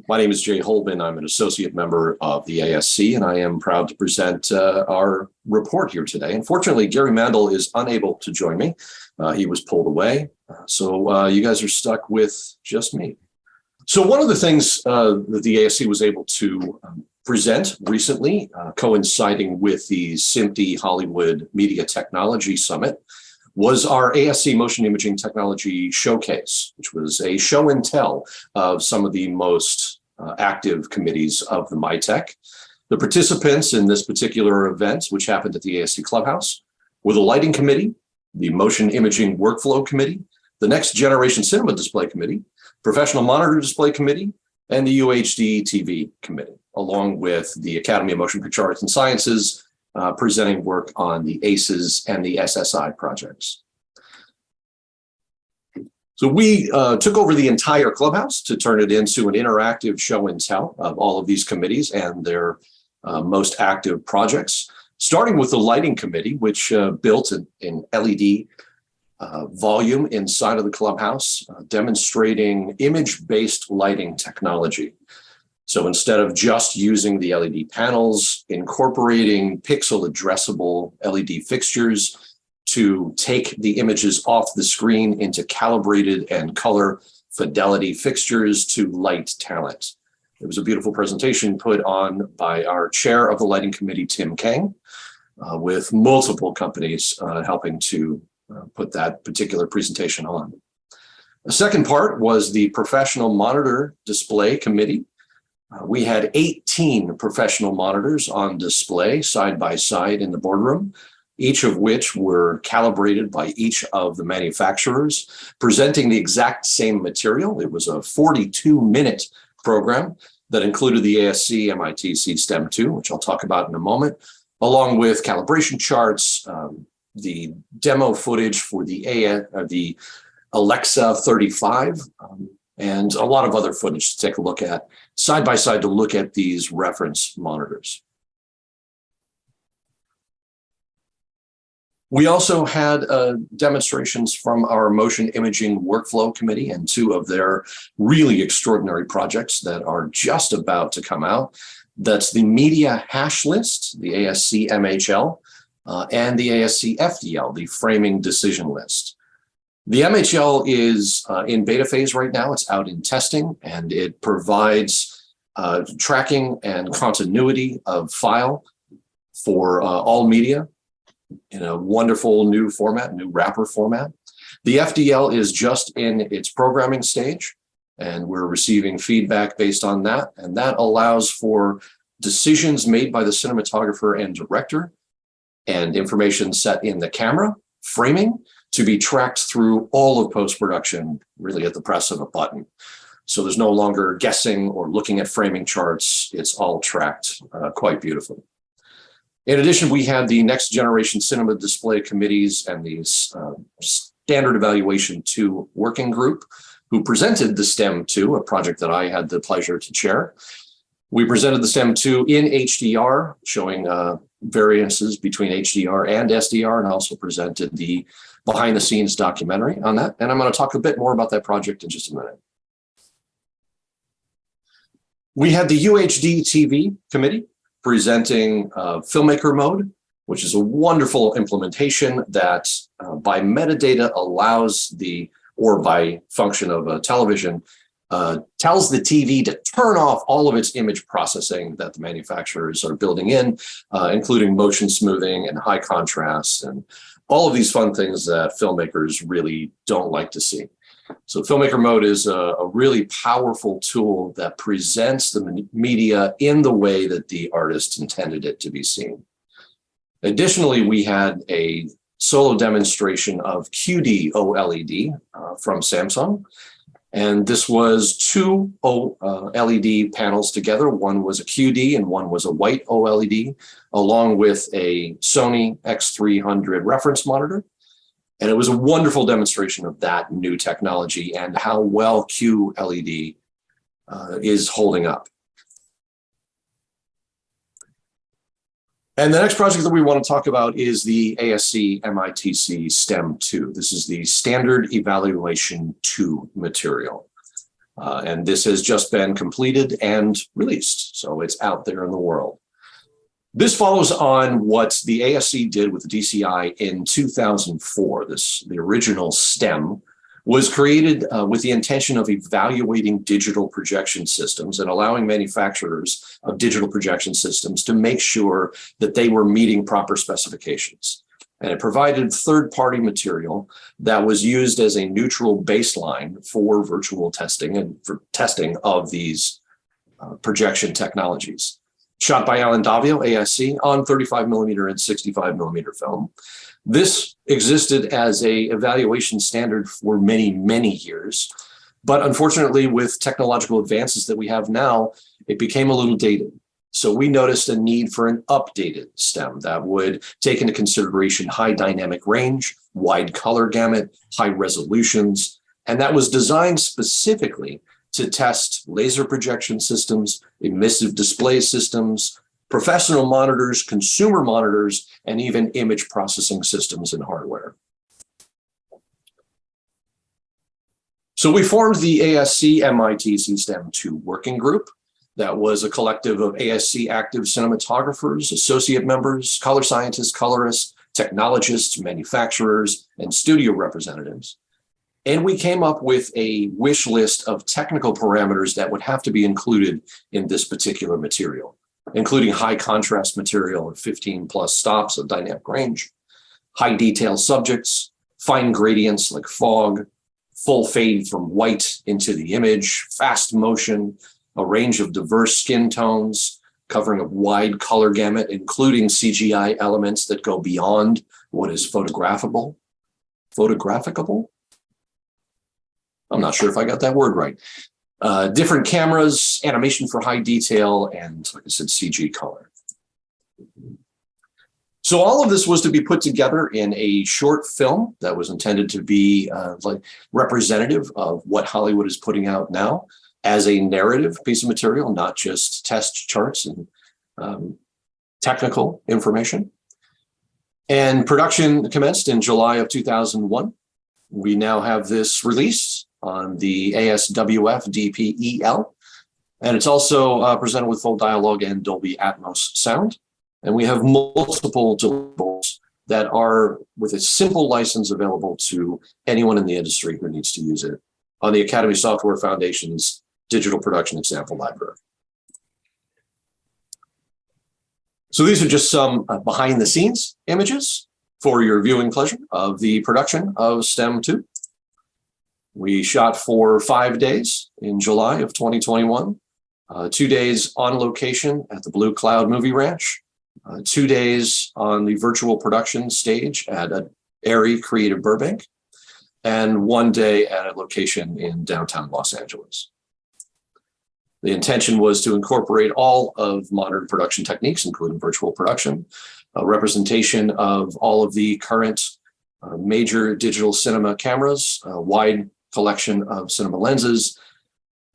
[SPEAKER 11] My name is Jay Holman. I'm an associate member of the ASC, and I am proud to present our report here today. Unfortunately, Gary Mandel is unable to join me. He was pulled away. So you guys are stuck with just me. So one of the things that the ASC was able to present recently, coinciding with the SMPTE Hollywood Media Technology Summit, was our ASC Motion Imaging Technology Showcase, which was a show and tell of some of the most active committees of the MITech. The participants in this particular event, which happened at the ASC Clubhouse, were the Lighting Committee, the Motion Imaging Workflow Committee, the Next Generation Cinema Display Committee, Professional Monitor Display Committee, and the UHD TV Committee, along with the Academy of Motion Picture Arts and Sciences, presenting work on the ACES and the SSI projects. So we took over the entire clubhouse to turn it into an interactive show and tell of all of these committees and their most active projects, starting with the Lighting Committee, which built an LED volume inside of the clubhouse, demonstrating image-based lighting technology. So instead of just using the LED panels, incorporating pixel addressable LED fixtures to take the images off the screen into calibrated and color fidelity fixtures to light talent. It was a beautiful presentation put on by our chair of the Lighting Committee, Tim Kang, with multiple companies helping to put that particular presentation on. The second part was the Professional Monitor Display Committee. We had 18 professional monitors on display side by side in the boardroom, each of which were calibrated by each of the manufacturers, presenting the exact same material. It was a 42-minute program that included the ASC MITC STEM 2, which I'll talk about in a moment, along with calibration charts, the demo footage for the Alexa 35, and a lot of other footage to take a look at, side by side to look at these reference monitors. We also had demonstrations from our Motion Imaging Workflow Committee and two of their really extraordinary projects that are just about to come out. That's the Media Hash List, the ASC MHL, and the ASC FDL, the Framing Decision List. The MHL is in beta phase right now. It's out in testing, and it provides tracking and continuity of file for all media in a wonderful new format, new wrapper format. The FDL is just in its programming stage, and we're receiving feedback based on that. And that allows for decisions made by the cinematographer and director, and information set in the camera, framing, to be tracked through all of post-production, really at the press of a button. So there's no longer guessing or looking at framing charts. It's all tracked quite beautifully. In addition, we had the Next Generation Cinema Display Committees and the Standard Evaluation 2 Working Group, who presented the STEM 2, a project that I had the pleasure to chair. We presented the STEM 2 in HDR, showing variances between HDR and SDR, and also presented the behind the scenes documentary on that. And I'm going to talk a bit more about that project in just a minute. We had the UHD TV committee presenting filmmaker mode, which is a wonderful implementation that by metadata allows or by function of a television, tells the TV to turn off all of its image processing that the manufacturers are building in, including motion smoothing and high contrast and all of these fun things that filmmakers really don't like to see. So filmmaker mode is a really powerful tool that presents the media in the way that the artist intended it to be seen. Additionally, we had a solo demonstration of QD OLED from Samsung. And this was two LED panels together. One was a QD and one was a white OLED, along with a Sony X300 reference monitor. And it was a wonderful demonstration of that new technology and how well QLED is holding up. And the next project that we want to talk about is the ASC MITC STEM 2. This is the Standard Evaluation 2 material. And this has just been completed and released, so it's out there in the world. This follows on what the ASC did with the DCI in 2004. The original STEM was created with the intention of evaluating digital projection systems and allowing manufacturers of digital projection systems to make sure that they were meeting proper specifications. And it provided third-party material that was used as a neutral baseline for virtual testing and for testing of these projection technologies. Shot by Alan Davio, ASC, on 35mm and 65mm film. This existed as a evaluation standard for many, many years. But unfortunately, with technological advances that we have now, it became a little dated. So we noticed a need for an updated STEM that would take into consideration high dynamic range, wide color gamut, high resolutions, and that was designed specifically to test laser projection systems, emissive display systems, professional monitors, consumer monitors, and even image processing systems and hardware. So we formed the ASC MITC STEM 2 working group. That was a collective of ASC active cinematographers, associate members, color scientists, colorists, technologists, manufacturers, and studio representatives. And we came up with a wish list of technical parameters that would have to be included in this particular material, including high contrast material and 15+ stops of dynamic range, high detail subjects, fine gradients like fog, full fade from white into the image, fast motion, a range of diverse skin tones, covering a wide color gamut, including CGI elements that go beyond what is photographable. Photographicable? I'm not sure if I got that word right. Different cameras, animation for high detail, and like I said, CG color. So all of this was to be put together in a short film that was intended to be like representative of what Hollywood is putting out now as a narrative piece of material, not just test charts and technical information. And production commenced in July of 2001. We now have this released on the ASWF DPEL, and it's also presented with full dialogue and Dolby Atmos sound. And we have multiple deliverables that are with a simple license available to anyone in the industry who needs to use it on the Academy Software Foundation's Digital Production Example Library. So these are just some behind the scenes images for your viewing pleasure of the production of STEM 2. We shot for 5 days in July of 2021. 2 days on location at the Blue Cloud Movie Ranch, 2 days on the virtual production stage at Airy Creative Burbank, and 1 day at a location in downtown Los Angeles. The intention was to incorporate all of modern production techniques, including virtual production, a representation of all of the current major digital cinema cameras, a wide collection of cinema lenses,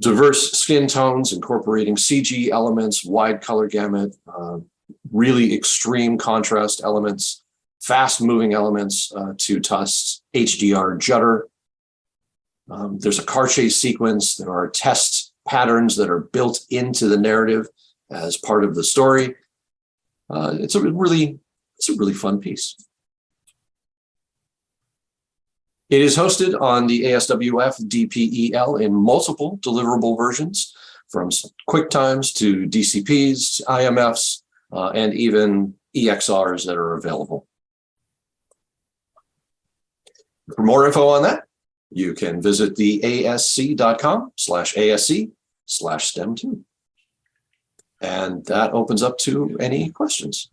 [SPEAKER 11] diverse skin tones, incorporating CG elements, wide color gamut, really extreme contrast elements, fast moving elements to TUS HDR judder. There's a car chase sequence. There are test patterns that are built into the narrative as part of the story. It's a really fun piece. It is hosted on the ASWF DPEL in multiple deliverable versions, from QuickTimes to DCPs, IMFs, and even EXRs that are available. For more info on that, you can visit the asc.com/ASC/STEM2. And that opens up to any questions.